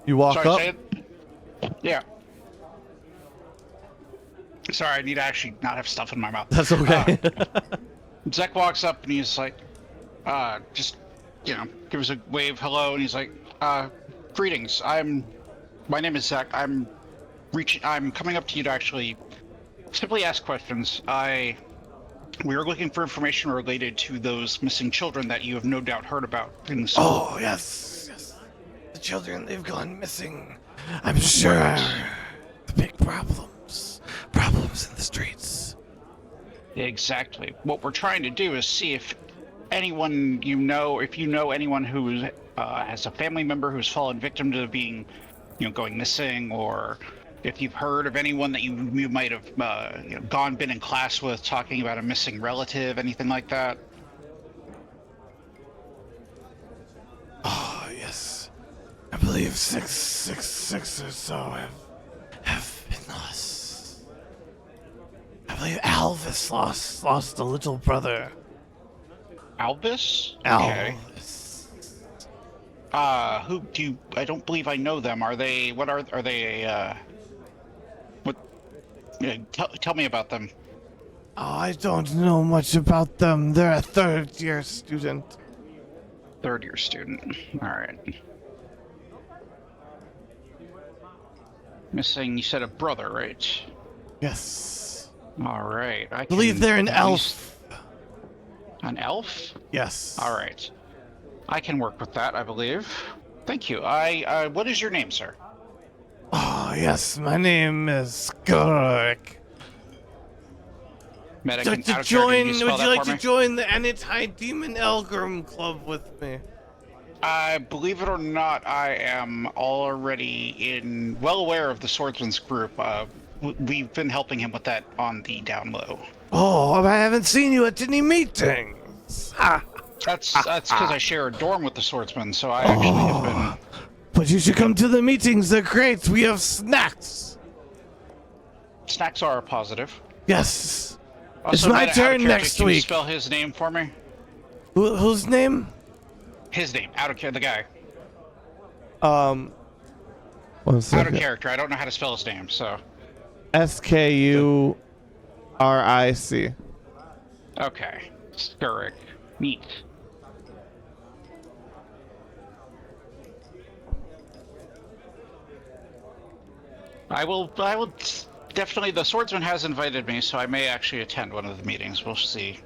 You walk up? Yeah. Sorry, I need to actually not have stuff in my mouth. That's okay. Zek walks up and he's like, just, you know, give us a wave hello, and he's like, greetings. My name is Zek. I'm coming up to you to actually simply ask questions. We are looking for information related to those missing children that you have no doubt heard about in the school. Oh, yes. the children. They've gone missing. I'm sure the big problems in the streets. Exactly. What we're trying to do is see if anyone if you know anyone who has a family member who's fallen victim to being, going missing, or if you've heard of anyone that you might have been in class with talking about a missing relative, anything like that. Oh yes, I believe six or so have been lost. I believe Alvis lost a little brother. Albus? Okay. Who do you... I don't believe I know them. Are they... What are they... What... Tell me about them. Oh, I don't know much about them. They're a third-year student. Third-year student. Alright. Missing, you said a brother, right? Yes. Alright. I believe they're an elf. An elf? Yes. Alright. I can work with that, I believe. Thank you. What is your name, sir? Oh, yes, my name is Gorik. Would you like to join the Anti-Demon Elgrim Club with me? Believe it or not, I am already well aware of the Swordsman's group. We've been helping him with that on the down low. Oh, I haven't seen you at any meetings. That's because I share a dorm with the Swordsman, so I actually have been... But you should come to the meetings, they're great. We have snacks. Snacks are a positive. Yes. Also, it's my turn next week. Can you spell his name for me? Whose name? His name, the guy. 1 second. Out of character, I don't know how to spell his name, so... Skuric. Okay. Skuric. Neat. I will definitely, the Swordsman has invited me, so I may actually attend one of the meetings. We'll see.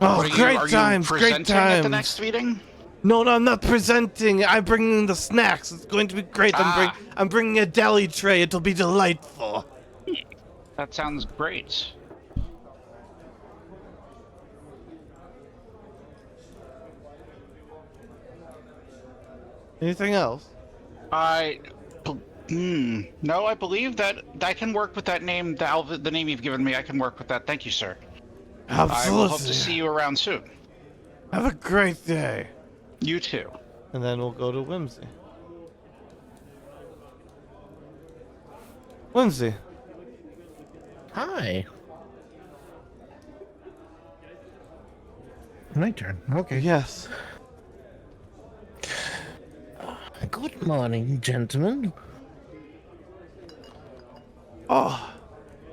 Oh, great times, great times. At the next meeting? No, I'm not presenting. I'm bringing the snacks. It's going to be great. I'm bringing a deli tray. It'll be delightful. That sounds great. Anything else? No, I believe that I can work with that name, the name you've given me. I can work with that. Thank you, sir. Absolutely. I will hope to see you around soon. Have a great day. You too. And then we'll go to Whimsy. Whimsy. Hi. My turn. Okay. Yes. Good morning, gentlemen. Oh,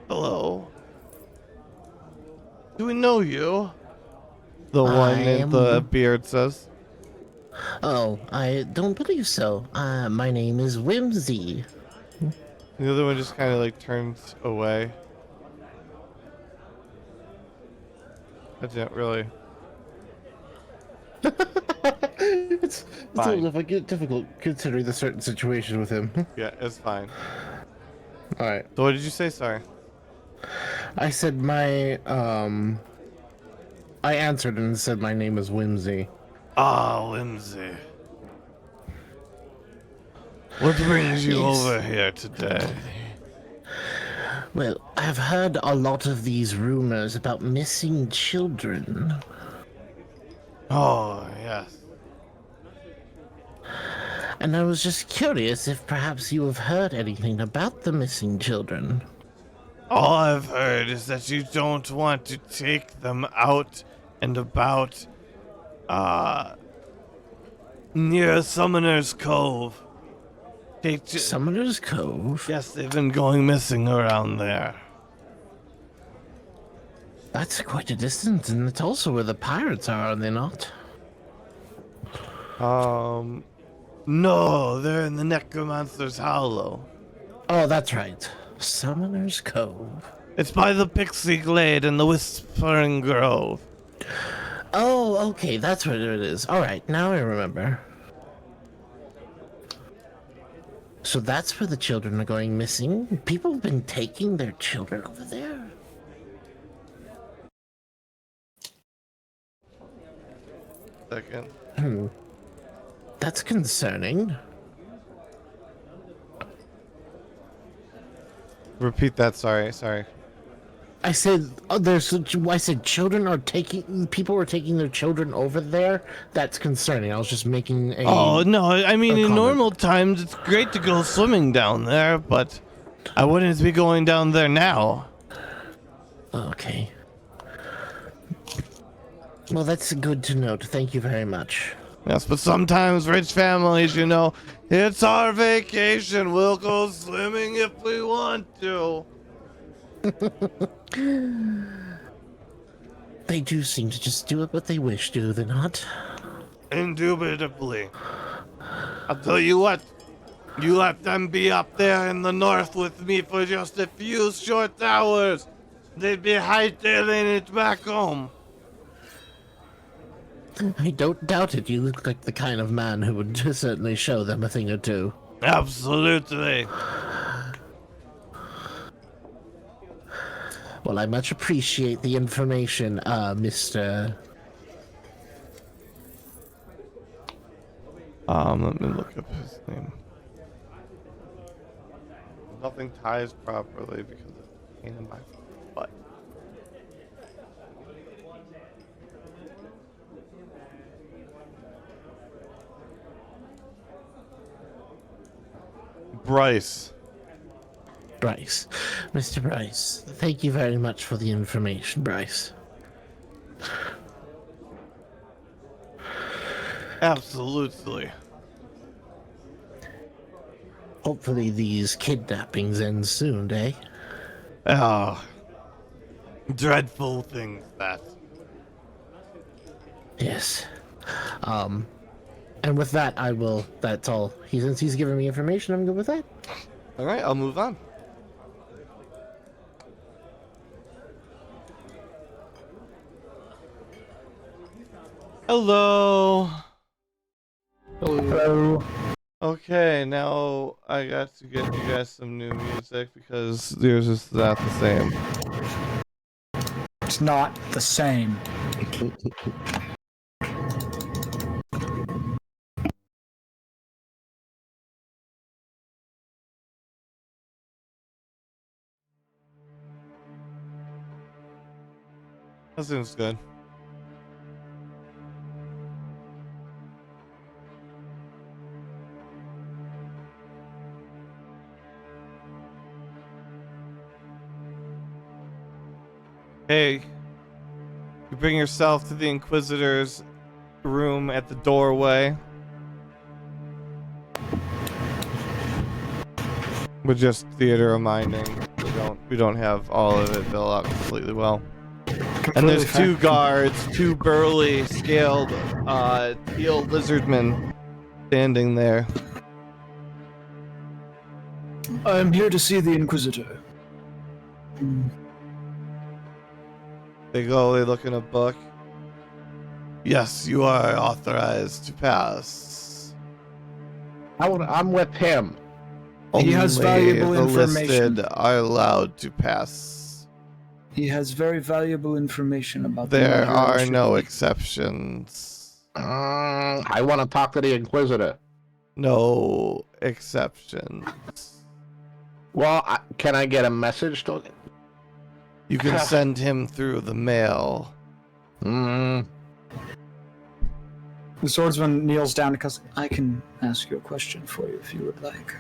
hello. Do we know you? The one in the beard says. Oh, I don't believe so. My name is Whimsy. The other one just kind of like turns away. I didn't really. It's a little difficult considering the certain situation with him. Yeah, it's fine. Alright. So what did you say? Sorry. I said I answered and said my name is Whimsy. Ah, Whimsy. What brings you over here today? Well, I've heard a lot of these rumors about missing children. Oh, yes. And I was just curious if perhaps you have heard anything about the missing children. All I've heard is that you don't want to take them out and about, near Summoner's Cove. Summoner's Cove? Yes, they've been going missing around there. That's quite a distance, and it's also where the pirates are they not? No, they're in the Necromancer's Hollow. Oh, that's right. Summoner's Cove. It's by the Pixie Glade and the Whispering Grove. Oh, okay, that's what it is. Alright, now I remember. So that's where the children are going missing? People have been taking their children over there? Second. That's concerning. Repeat that, sorry. I said, children are taking, people are taking their children over there. That's concerning. I was just making a... Oh, no, I mean, in comment. normal times, it's great to go swimming down there, but I wouldn't be going down there now. Okay. Well, that's good to note. Thank you very much. Yes, but sometimes rich families, you know, it's our vacation. We'll go swimming if we want to. They do seem to just do it what they wish, do they not? Indubitably. I'll tell you what, you let them be up there in the north with me for just a few short hours. They'd be hightailing it back home. I don't doubt it. You look like the kind of man who would certainly show them a thing or two. Absolutely. Well, I much appreciate the information, Mr. Let me look up his name. Nothing ties properly because it's a pain in my butt. Bryce. Mr. Bryce, thank you very much for the information, Bryce. Absolutely. Hopefully these kidnappings end soon, eh? Oh, dreadful things that. Yes. And with that, that's all. Since he's giving me information, I'm good with that. All right, I'll move on. Hello. Hello. Okay, now I got to get you guys some new music because yours is not the same. It's not the same. That seems good. Hey, you bring yourself to the Inquisitor's room at the doorway. With just theater reminding, we don't have all of it built out completely well. And there's two guards, two burly, scaled, teal lizardmen standing there. I'm here to see the Inquisitor. They look in a book. Yes, you are authorized to pass. I'm with him. He has valuable the information. listed are allowed to pass. He has very valuable information about There the are no exceptions. I want to talk to the Inquisitor. No exceptions. Well, can I get a message to him? You can send him through the mail. The swordsman kneels down because I can ask you a question for you if you would like.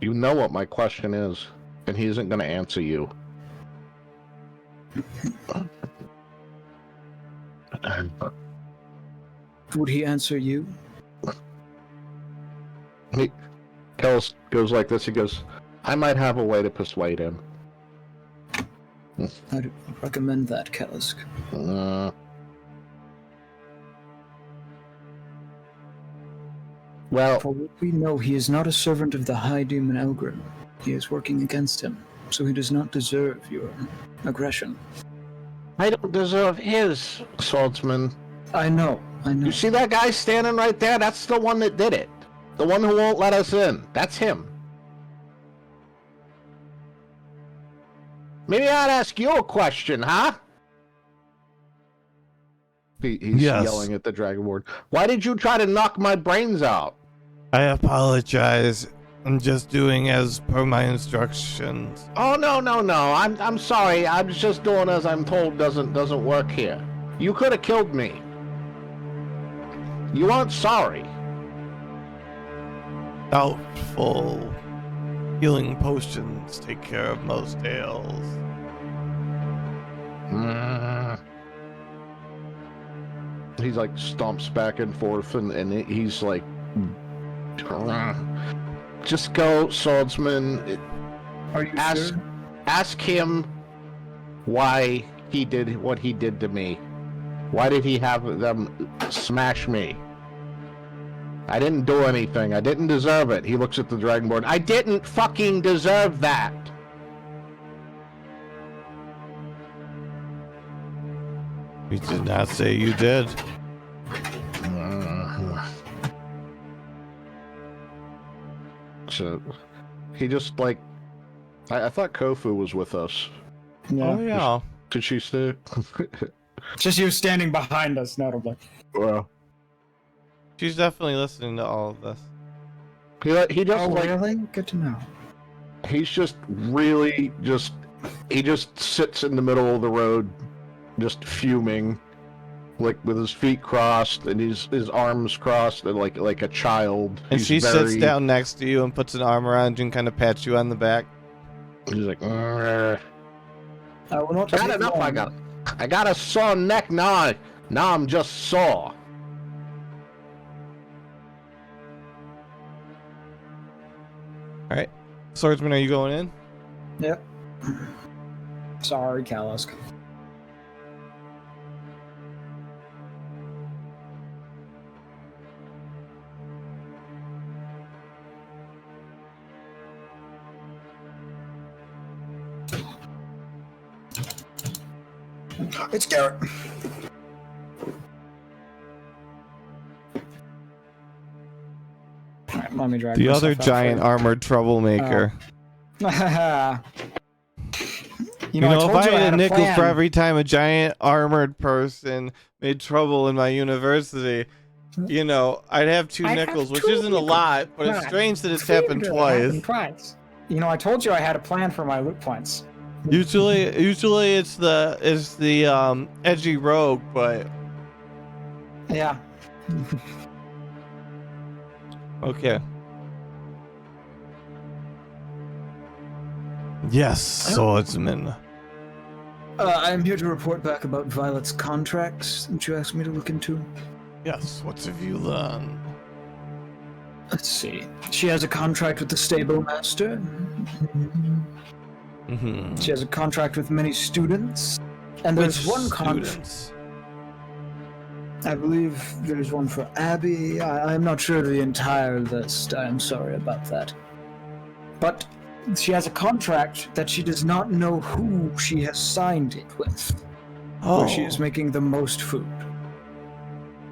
You know what my question is, and he isn't going to answer you. Would he answer you? He goes like this. He goes, I might have a way to persuade him. I'd recommend that, Kalisk. Well, for what we know, he is not a servant of the High Demon Elgrim. He is working against him, so he does not deserve your aggression. I don't deserve his, swordsman. I know. You see that guy standing right there? That's the one that did it. The one who won't let us in. That's him. Maybe I'd ask you a question, huh? He's yelling at the Dragonborn. Why did you try to knock my brains out? I apologize. I'm just doing as per my instructions. Oh, no. I'm sorry. I'm just doing as I'm told doesn't work here. You could have killed me. You aren't sorry. Doubtful. Healing potions take care of most ails. He's like stomps back and forth, and he's like, just go, swordsman. Are you sure? Ask him why he did what he did to me. Why did he have them smash me? I didn't do anything. I didn't deserve it. He looks at the Dragonborn. I didn't fucking deserve that. We did not say you did. So he just like, I thought Kofu was with us. Yeah. Oh yeah. Did she stay? Just you standing behind us, notably. Well, She's definitely listening to all of this. he just Oh, like really? Good to know. he's just really he just sits in the middle of the road, just fuming, like with his feet crossed and his arms crossed, and like a child. And she sits down next to you and puts an arm around you and kind of pats you on the back. He's like, I will not bad take enough. long. I got a sore neck now. Now I'm just sore. All right, swordsman, are you going in? Yep. Sorry, Kalisk. It's Garrett. Alright, let me drag The myself other out giant for armored troublemaker. you. You know, I if told I you I had had a nickel plan. for every time a giant armored person made trouble in my university, you know, I'd have two I have nickels, which two isn't a lot, but it's nickels. strange that it's Seemed happened to twice. happen twice. You know, I told you I had a plan for my loot points. Usually it's the edgy rogue, but Yeah. okay. Yes, swordsman. I'm here to report back about Violet's contracts that you asked me to look into. Yes, what have you learned? Let's see. She has a contract with the stable master. Mm-hmm. She has a contract with many students. And there's one contract. students? I believe there's one for Abby. I'm not sure of the entire list. I'm sorry about that. But she has a contract that she does not know who she has signed it with. Oh, Where she is making the most food.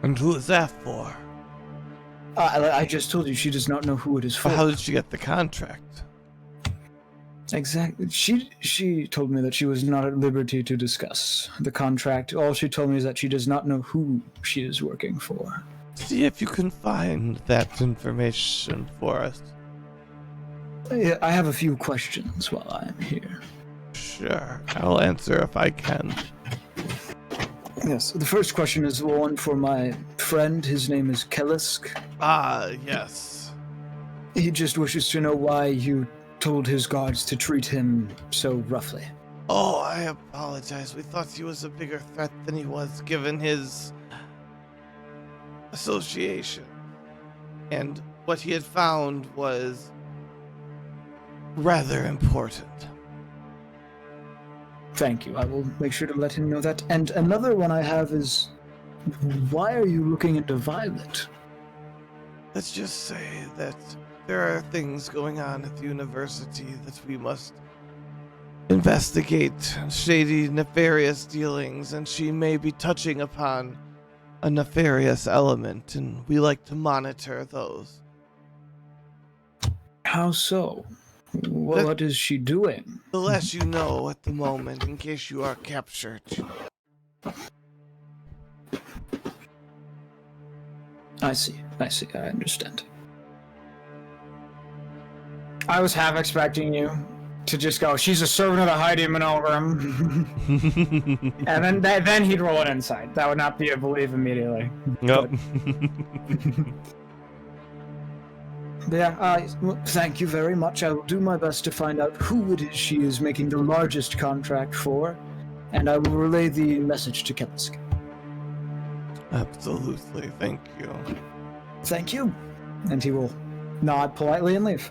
and who is that for? I just told you she does not know who it is for. How did she get the contract? Exactly. She told me that she was not at liberty to discuss the contract. All she told me is that she does not know who she is working for. See if you can find that information for us. I have a few questions while I'm here. Sure, I'll answer if I can. Yes, the first question is one for my friend. His name is Kalisk. Ah, yes. He just wishes to know why you told his guards to treat him so roughly. Oh, I apologize. We thought he was a bigger threat than he was, given his association. And what he had found was rather important. Thank you. I will make sure to let him know that. And another one I have is, why are you looking into Violet? Let's just say that there are things going on at the university that we must investigate. Shady, nefarious dealings, and she may be touching upon a nefarious element, and we like to monitor those. How so? What is she doing? The less you know at the moment, in case you are captured. I see, I understand. I was half expecting you to just go, she's a servant of the high demon over him. And then he'd roll an insight. That would not be a believe immediately. Nope. Yeah, well, thank you very much. I will do my best to find out who it is she is making the largest contract for, and I will relay the message to Kellisk. Absolutely, thank you. Thank you. And he will nod politely and leave.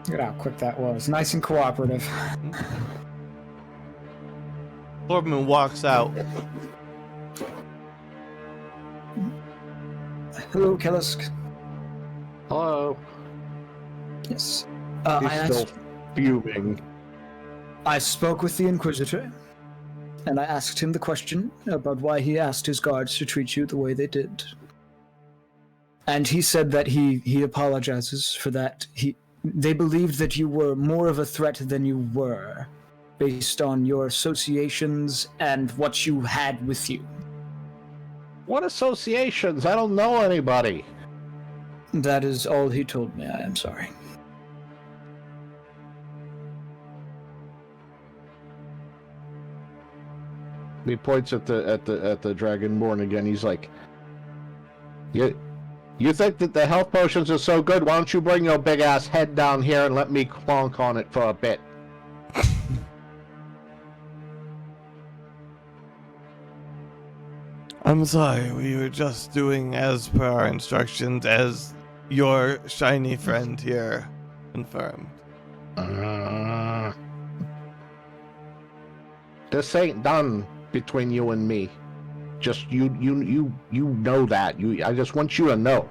Look at how quick that was. Nice and cooperative. Lordman walks out. Hello, Kellisk. Hello. Yes. He's still fuming. I spoke with the Inquisitor, and I asked him the question about why he asked his guards to treat you the way they did. And he said that he apologizes for that. They believed that you were more of a threat than you were, based on your associations and what you had with you. What associations? I don't know anybody. That is all he told me. I am sorry. He points at the Dragonborn again. He's like, You think that the health potions are so good? Why don't you bring your big ass head down here and let me clonk on it for a bit? I'm sorry, we were just doing as per our instructions, as your shiny friend here confirmed. This ain't done between you and me. Just you know that. I just want you to know.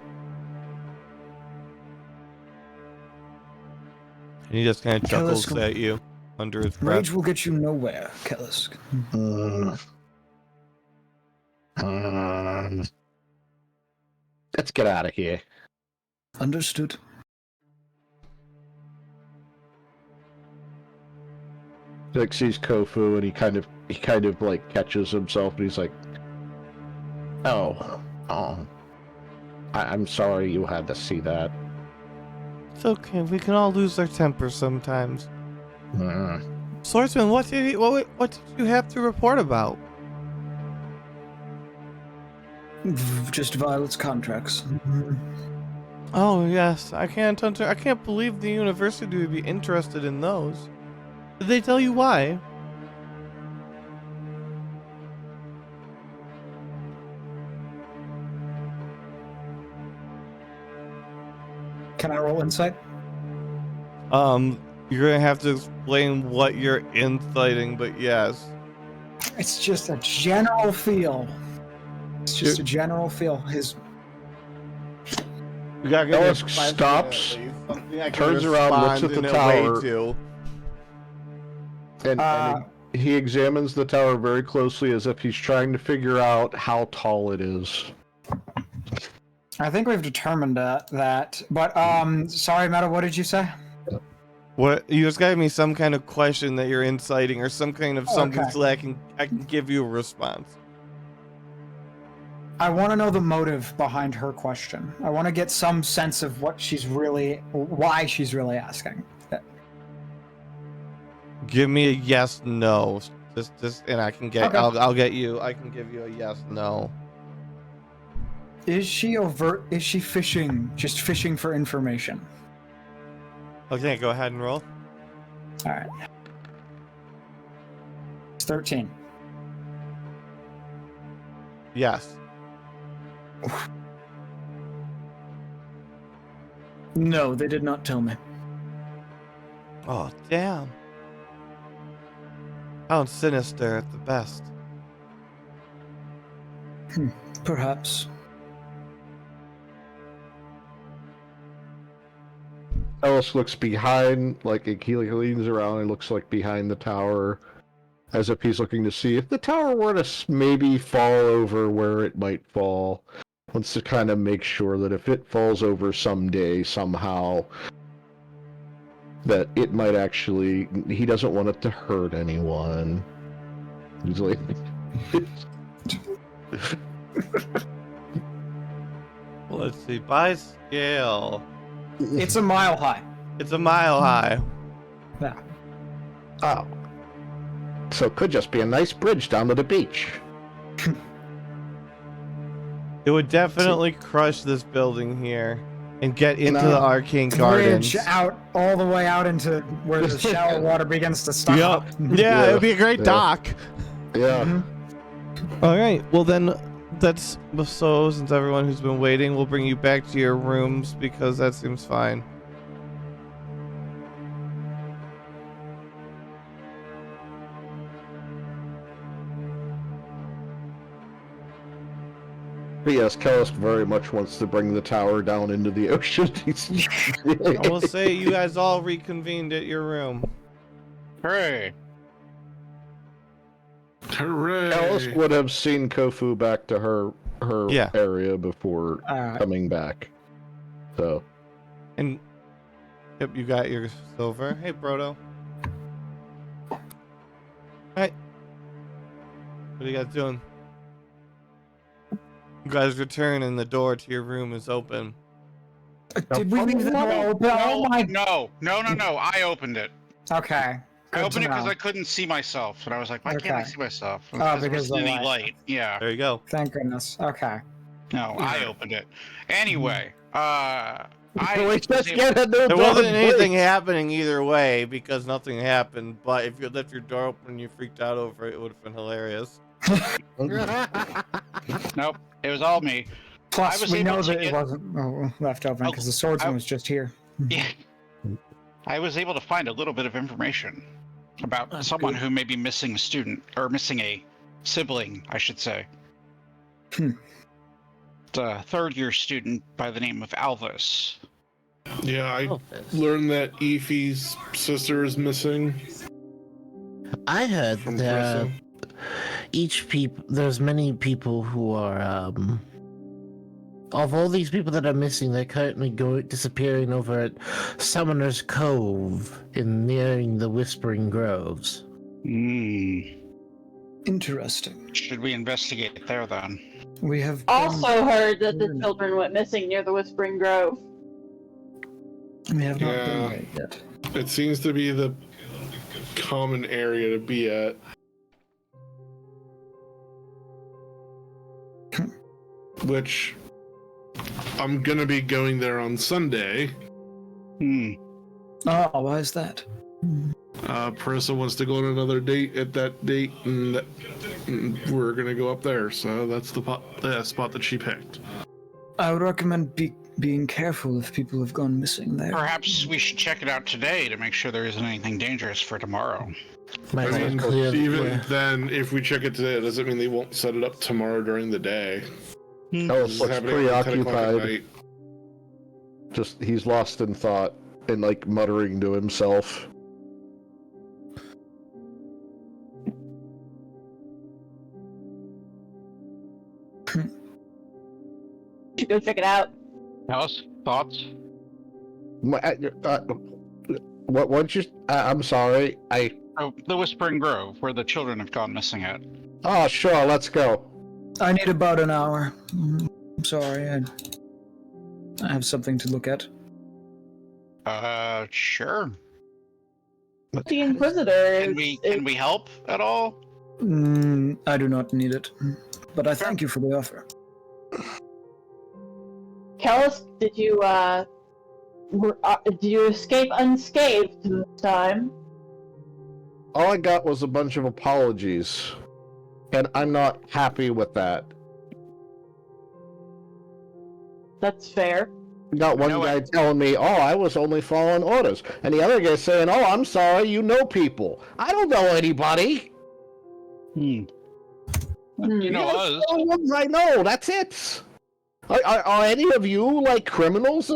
And he just kind of chuckles at you under his breath. Rage will get you nowhere, Kellisk. Let's get out of here. Understood. He like sees Kofu and he kind of like catches himself and he's like, Oh, I'm sorry you had to see that. It's okay. We can all lose our temper sometimes. Swordsman, what did you have to report about? Just Violet's contracts. Oh yes, I can't believe the university would be interested in those. Did they tell you why? Can I roll insight? You're gonna have to explain what you're inciting, but yes. It's just a general feel. It's just a general feel. Ellis stops, turns around, looks at the tower, and he examines the tower very closely as if he's trying to figure out how tall it is. I think we've determined that. But sorry, Meta, what did you say? What, you just gave me some kind of question that you're inciting, or some kind of something, so that I can give you a response. I want to know the motive behind her question. I want to get some sense of why she's really asking. Give me a yes, no. Just, and I can get. Okay. I'll get you. I can give you a yes, no. Is she overt? Is she fishing? Just fishing for information? Okay, go ahead and roll. All right. It's 13. Yes. No, they did not tell me. Oh, damn. Sounds sinister at the best. Perhaps. Ellis looks behind, like he leans around and looks like behind the tower, as if he's looking to see if the tower were to maybe fall over where it might fall. wants to kind of make sure that if it falls over someday, somehow, that it might actually, he doesn't want it to hurt anyone. He's like, Well, let's see. By scale, It's a mile high. it's a mile high. Yeah. oh. So it could just be a nice bridge down to the beach. It would definitely crush this building here and get into the arcane gardens. Bridge out all the way out into where the shallow water begins to stop. Yep. Yeah, it would be a great dock. Yeah. Mhm. All right. Well, then that's so. Since everyone who's been waiting, we'll bring you back to your rooms because that seems fine. But yes, Kellis very much wants to bring the tower down into the ocean. I will say you guys all reconvened at your room. Hooray! Hooray! Kellis would have seen Kofu back to her Yeah. area before coming back. So. And yep, you got your silver. Hey, Brodo. Hey. What are you guys doing? You guys return and the door to your room is open. Did we leave the door open? Oh my. No. I opened it. Okay. I opened it because know. I couldn't see myself, and I was like, "Why can't I Okay. see myself?" Oh, there because wasn't of the any light. light. Yeah. There you go. Thank goodness. Okay. No, I opened it. Anyway, I We was just able- get a new There wasn't door, anything please. happening either way because nothing happened. But if you had left your door open and you freaked out over it, it would have been hilarious. Nope, it was all me. I Plus, was we able know to that it get- wasn't left open because the swordsman was just here. Yeah. I was able to find a little bit of information about someone who may be missing a student, or missing a sibling, I should say. Hmm. It's a third-year student by the name of Alvis. Yeah, I learned that Efi's sister is missing I heard from that prison. there's many people who are of all these people that are missing, they're currently disappearing over at Summoner's Cove nearing the Whispering Groves. Interesting. Should we investigate there then? We have Also heard that the children went missing near the Whispering Grove. We have not Yeah. been there yet. It seems to be the common area to be at. Which I'm gonna be going there on Sunday. Oh, why is that? Parissa wants to go on another date at that date, and we're gonna go up there. So that's the spot that she picked. I would recommend being careful if people have gone missing there. Perhaps we should check it out today to make sure there isn't anything dangerous for tomorrow. Might I as well mean, clear. even yeah. then, if we check it today, it doesn't mean they won't set it up tomorrow during the day. Kellis This is looks happening at 10 o'clock at preoccupied. night. Just, he's lost in thought and, like, muttering to himself. Should go check it out. Alice, thoughts? What you... I'm sorry, Oh, the Whispering Grove, where the children have gone missing at. Oh, sure, let's go. I need about an hour. I'm sorry, I have something to look at. Sure. The Inquisitor Can we help at all? I do not need it, but I thank you for the offer. Kellis, did you escape unscathed this time? All I got was a bunch of apologies, and I'm not happy with that. That's fair. I got one guy telling me, "Oh, I was only following orders," and the other guy saying, "Oh, I'm sorry, you know people." I don't know anybody. You know That's us. the only ones I know. That's it. Are any of you like criminals?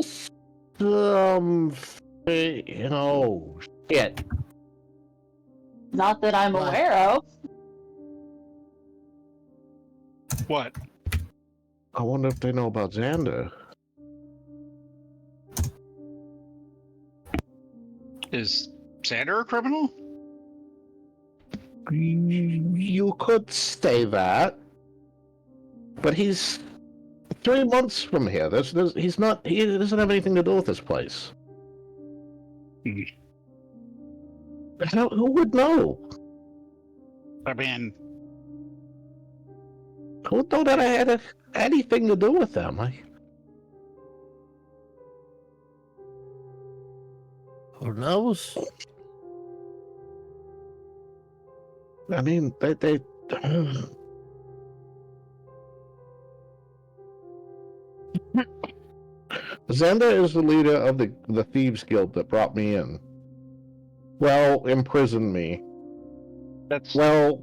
Shit. Not that I'm aware of. What? I wonder if they know about Xander. Is Xander a criminal? You could say that, but he's 3 months from here. He's not. He doesn't have anything to do with this place. Who would know? I mean, Who would know that I had anything to do with them? Who knows? I mean, they Xander is the leader of the Thieves Guild that brought me in. Well, imprisoned me. Well,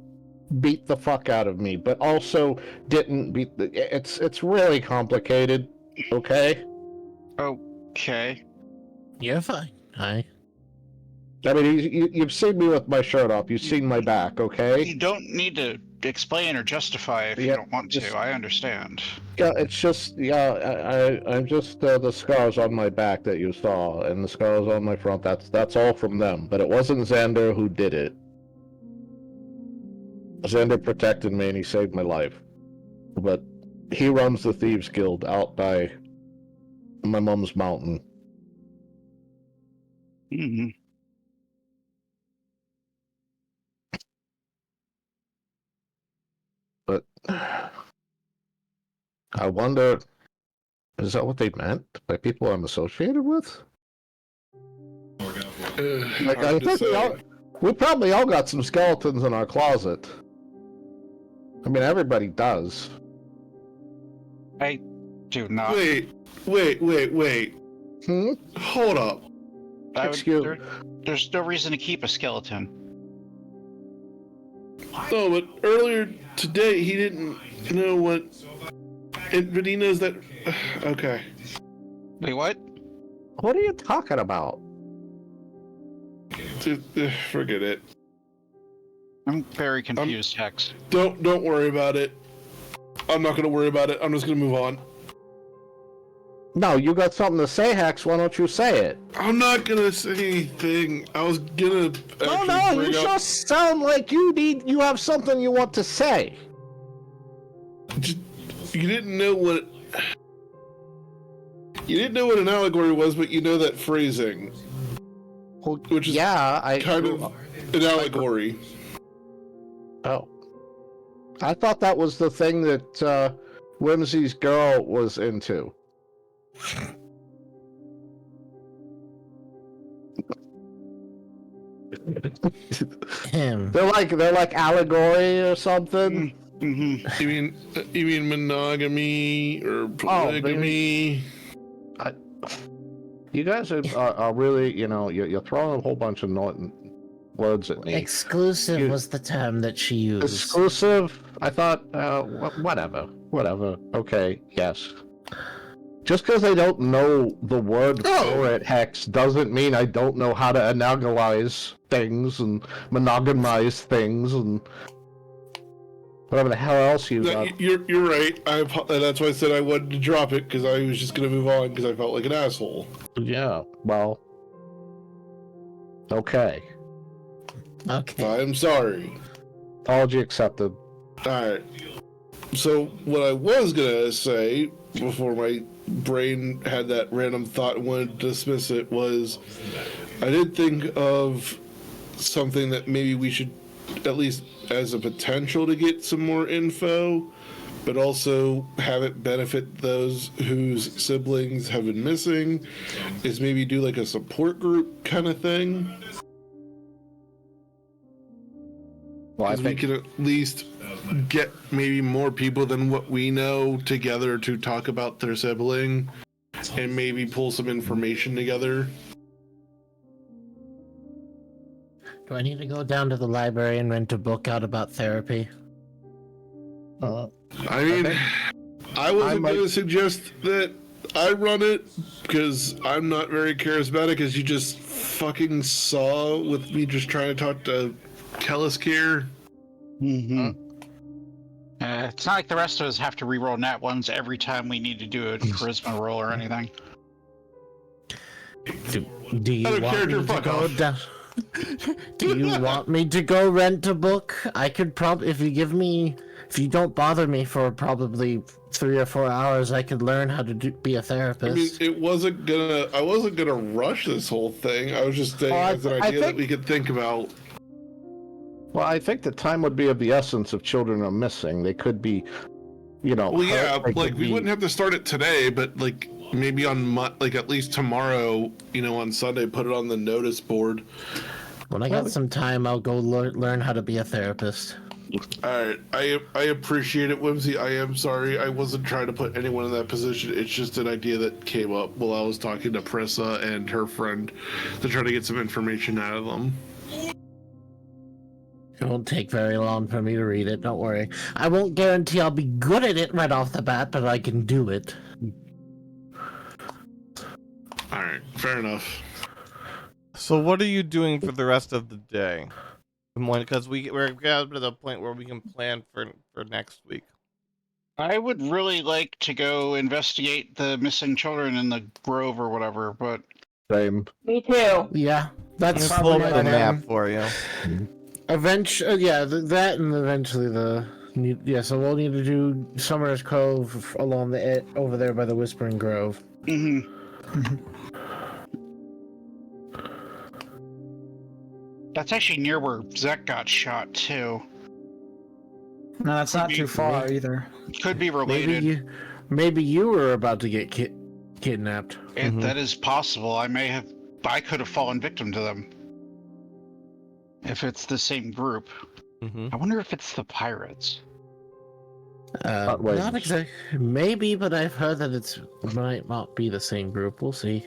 beat the fuck out of me, but also didn't beat the... It's really complicated, okay? Okay. You're fine. I mean, you've seen me with my shirt off. You've seen my back, okay? You don't need to explain or justify if you don't want to. I understand. Yeah, it's just, I'm just the scars on my back that you saw, and the scars on my front. That's all from them. But it wasn't Xander who did it. Xander protected me and he saved my life. But he runs the Thieves Guild out by my mom's mountain. Mm-hmm. But I wonder, is that what they meant by people I'm associated with? Like, I think we probably all got some skeletons in our closet. I mean, everybody does. I do not. Wait. Hold up. There's no reason to keep a skeleton. No, but earlier today he didn't know what... but he knows that... Okay. Wait, what? What are you talking about? Forget it. I'm very confused, Hex. Don't worry about it. I'm not gonna worry about it. I'm just gonna move on. No, you got something to say, Hex. Why don't you say it? I'm not gonna say anything. I was gonna. No, you just sound like you have something you want to say. You didn't know what. You didn't know what an allegory was, but you know that phrasing. Which is kind of an allegory. Oh. I thought that was the thing that Whimsy's girl was into. They're like allegory or something. Mm-hmm. You mean monogamy or polygamy? You guys are really, you're throwing a whole bunch of words at me. Exclusive was the term that she used. Exclusive? I thought, whatever. Okay, yes. Just because I don't know the word for it, Hex, doesn't mean I don't know how to anagalize things and monogamize things and whatever the hell else you got. You're right. That's why I said I wanted to drop it, because I was just going to move on because I felt like an asshole. Yeah, well. Okay. I'm sorry. Apology accepted. Alright. So, what I was going to say, before my brain had that random thought and wanted to dismiss it, was I did think of something that maybe we should, at least as a potential to get some more info, but also have it benefit those whose siblings have been missing, is maybe do like a support group kind of thing. Well, I think we can at least get maybe more people than what we know together to talk about their sibling and maybe pull some information together. Do I need to go down to the library and rent a book out about therapy? I mean, I wasn't going to suggest that I run it, because I'm not very charismatic, as you just fucking saw with me just trying to talk to Kelliskir. Mm-hmm. It's not like the rest of us have to re-roll nat ones every time we need to do a charisma roll or anything. Do you want me to go down? Do you want me to go rent a book? I could if you don't bother me for probably 3 or 4 hours, I could learn how to be a therapist. I mean, I wasn't gonna rush this whole thing. I was just saying it's an idea that we could think about. Well, I think the time would be of the essence if children are missing. They could be, Well, yeah, like we be... wouldn't have to start it today, but like maybe on at least tomorrow, on Sunday, put it on the notice board. When I got some time, I'll go learn how to be a therapist. All right, I appreciate it, Whimsy. I am sorry. I wasn't trying to put anyone in that position. It's just an idea that came up while I was talking to Prissa and her friend to try to get some information out of them. It won't take very long for me to read it, don't worry. I won't guarantee I'll be good at it right off the bat, but I can do it. Alright, fair enough. So what are you doing for the rest of the day? Because we're got to the point where we can plan for next week. I would really like to go investigate the missing children in the grove or whatever, but... Same. Me too. Yeah, that's I'll pull up the map for you. Eventually, that and eventually so we'll need to do Summer's Cove along the over there by the Whispering Grove. Mm-hmm. That's actually near where Zek got shot too. No, that's not too far either. Could be related. Maybe you were about to get kidnapped. That is possible. I could have fallen victim to them. If it's the same group. I wonder if it's the pirates. Not exactly. Maybe, but I've heard that it might not be the same group. We'll see.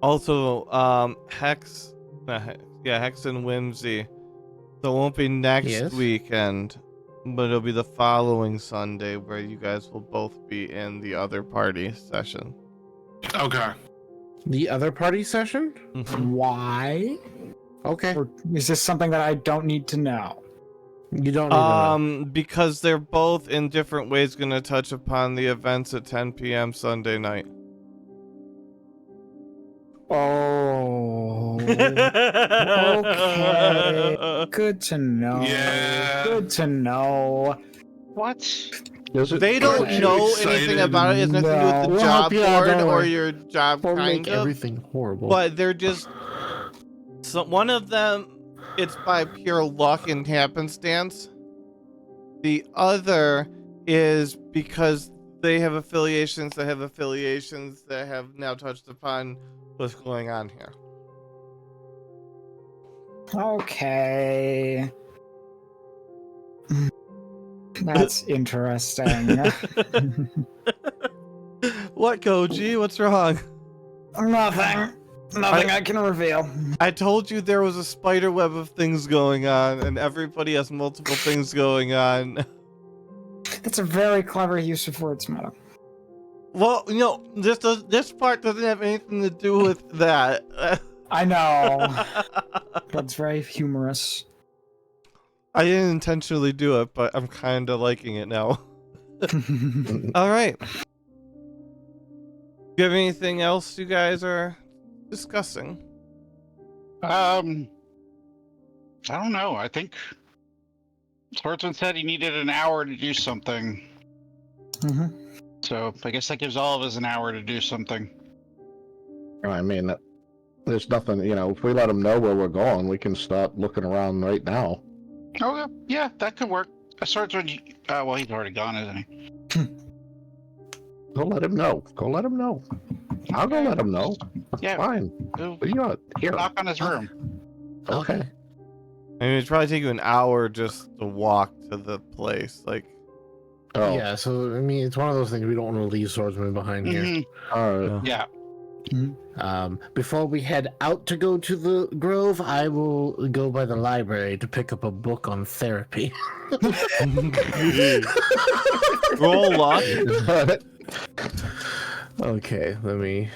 Also, Hex and Whimsy. So it won't be next weekend, but it'll be the following Sunday where you guys will both be in the other party session. Okay. The other party session? Why? Okay. Or is this something that I don't need to know? You don't need to know. Because they're both in different ways going to touch upon the events at 10 p.m. Sunday night. Oh. Okay. Good to know. Yeah. Good to know. What? They don't know anything about it. It has nothing to do with the job board or your job Or kind make of. everything horrible. But they're just... So one of them, it's by pure luck and happenstance. The other is because they have affiliations that have now touched upon what's going on here. Okay. That's interesting. What, Koji? What's wrong? Nothing. Nothing I can reveal. I told you there was a spider web of things going on, and everybody has multiple things going on. That's a very clever use of words, madam. Well, this part doesn't have anything to do with that. I know. But it's very humorous. I didn't intentionally do it, but I'm kind of liking it now. All right. Do you have anything else you guys are discussing? I don't know. I think Swordsman said he needed an hour to do something. So I guess that gives all of us an hour to do something. I mean, there's nothing, if we let them know where we're going, we can start looking around right now. Oh, yeah, that could work. Swordsman, well, he's already gone, isn't he? Go let him know. I'll go let him know. Yeah. Fine. Here. Knock on his room. Okay. I mean, it'd probably take you an hour just to walk to the place. Oh. Yeah, so, I mean, it's one of those things we don't want to leave Swordsman behind here. All right. Yeah. Before we head out to go to the Grove, I will go by the library to pick up a book on therapy. Roll luck. Okay, let me...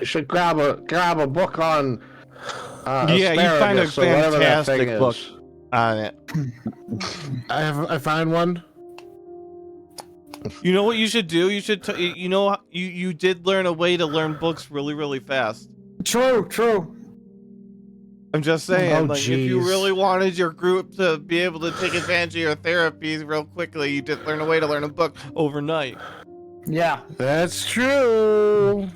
You should grab a book on Yeah, you find a asparagus, or whatever that thing fantastic book is. on it. I find one. You know what you should do? You should, you did learn a way to learn books really, really fast. True. I'm just saying, Oh, like, if you jeez. really wanted your group to be able to take advantage of your therapies real quickly, you did learn a way to learn a book overnight. Yeah. That's true.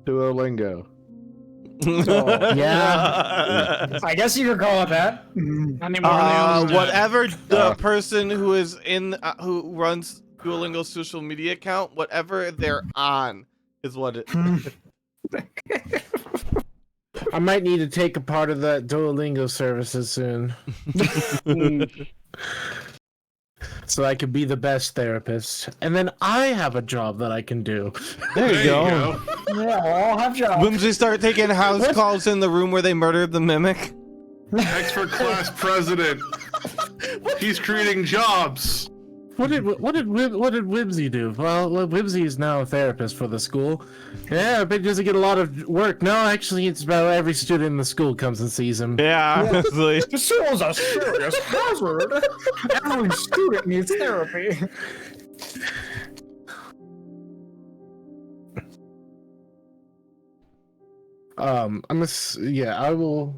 Duolingo. Yeah. I guess you could call it that. Whatever the person who is who runs Duolingo's social media account, whatever they're on is what it. I might need to take a part of that Duolingo services soon. So I could be the best therapist. And then I have a job that I can do. There you go. Yeah, we'll all have jobs. Whimsy start taking house calls in the room where they murdered the mimic. Expert class president. He's creating jobs. What did Whimsy do? Well, Whimsy is now a therapist for the school. Yeah, but he doesn't get a lot of work. No, actually, it's about every student in the school comes and sees him. Yeah, honestly. The school's a serious hazard. Every student needs therapy. I will.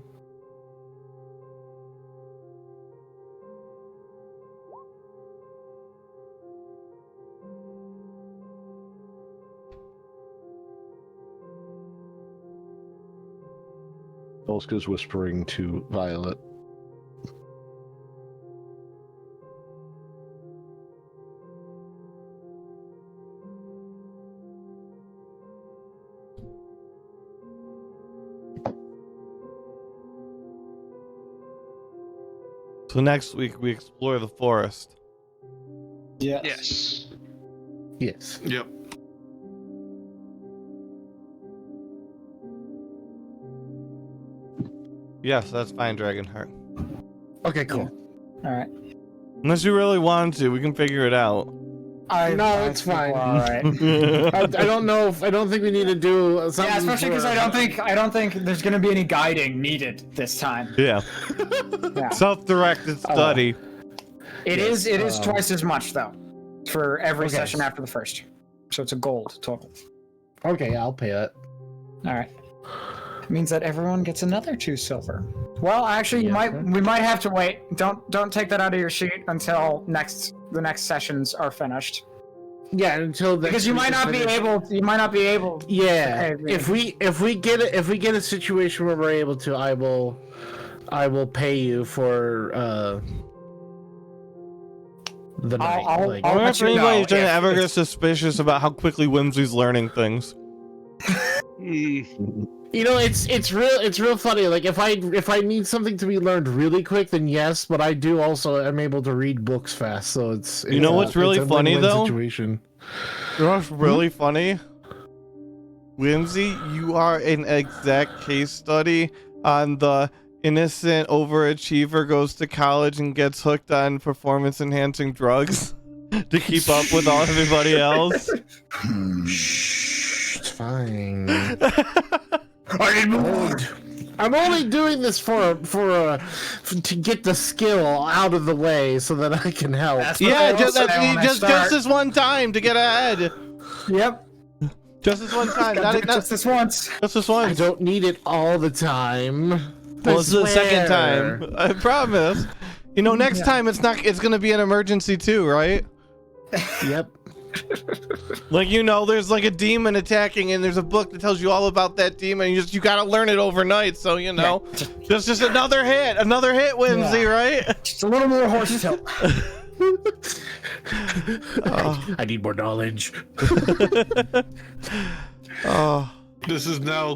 Volska's whispering to Violet. So next week we explore the forest. Yes. Yes. Yep. Yes, that's fine, Dragonheart. Okay, cool. All right. Unless you really want to, we can figure it out. No, it's fine. All right. I don't know. I don't think we need to do something. Yeah, especially because I don't think there's gonna be any guiding needed this time. Yeah. Yeah. Self-directed study. It is twice as much though, for every Okay. session after the first. So it's a gold total. Okay, I'll pay it. All right. It means that everyone gets another 2 silver. Well, actually, Yeah. we might have to wait. Don't take that out of your sheet until the next sessions are finished. Yeah, until the Because you might not be able. You might not be able. Yeah, to pay if we get a situation where we're able to, I will pay you for the night. I'll I wonder let if you know anybody's gonna if- ever if- get suspicious about how quickly Whimsy's learning things. You know, it's real funny. Like if I need something to be learned really quick, then yes. But I do also am able to read books fast, so it's You know what's really it's a funny, win-win though? Situation. You know what's really funny? Whimsy, you are an exact case study on the innocent overachiever goes to college and gets hooked on performance-enhancing drugs to keep up with everybody else. Shh, it's fine. I'm only doing this to get the skill out of the way so that I can help. That's what Yeah, they just all say when I just start. this one time to get ahead. Yep. Just this one time. Just this once. Just this I once. don't need it all the time. Well, it's the second swear. time. I promise. You know, next time it's gonna be an emergency too, right? Yep. Like, you know, there's like a demon attacking and there's a book that tells you all about that demon. You gotta learn it overnight, so you know. Just another hit, Whimsy, right? Just a little more horse tilt. I need more knowledge. Oh. This is now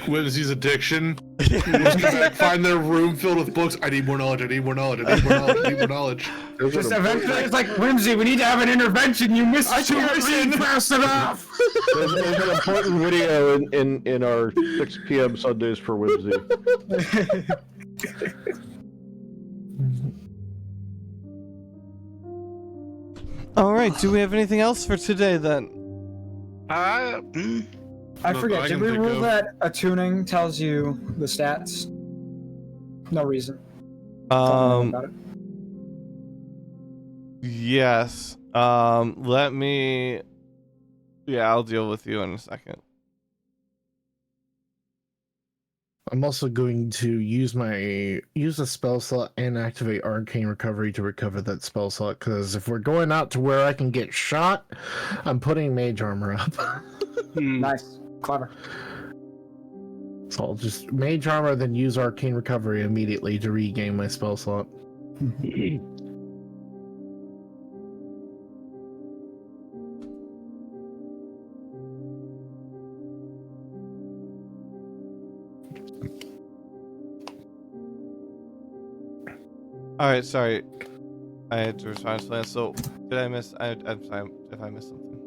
Whimsy's addiction. Just go back, find their room filled with books. I need more knowledge. I need more knowledge. I need more knowledge. I need more knowledge. Just eventually, it's like Whimsy. We need to have an intervention. You missed tuition. Fast enough. There's an important video in our 6 p.m. Sundays for Whimsy. All right. Do we have anything else for today then? I Not forget. that I Did can we think rule of. that attuning tells you the stats? No reason. About it. Yes. Let me. Yeah, I'll deal with you in a second. I'm also going to use a spell slot and activate Arcane Recovery to recover that spell slot, because if we're going out to where I can get shot, I'm putting Mage Armor up. Nice. Clever. So I'll just Mage Armor, then use Arcane Recovery immediately to regain my spell slot. All right, sorry. I had to respond to that. So, did I miss? I'm sorry if I missed something.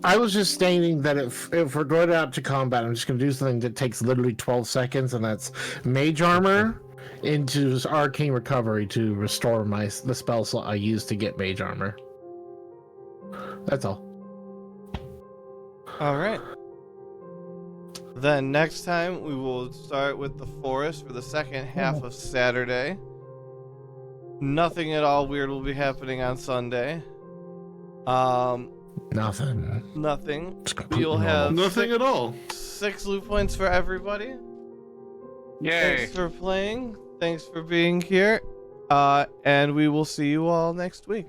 I was just stating that if we're going out to combat, I'm just going to do something that takes literally 12 seconds, and that's Mage Armor into Arcane Recovery to restore the spell slot I used to get Mage Armor. That's all. All right. Then next time we will start with the forest for the second half of Saturday. Nothing at all weird will be happening on Sunday. Nothing. Nothing. You'll have Nothing at all. 6 loot points for everybody. Yay. Thanks for playing. Thanks for being here. And we will see you all next week.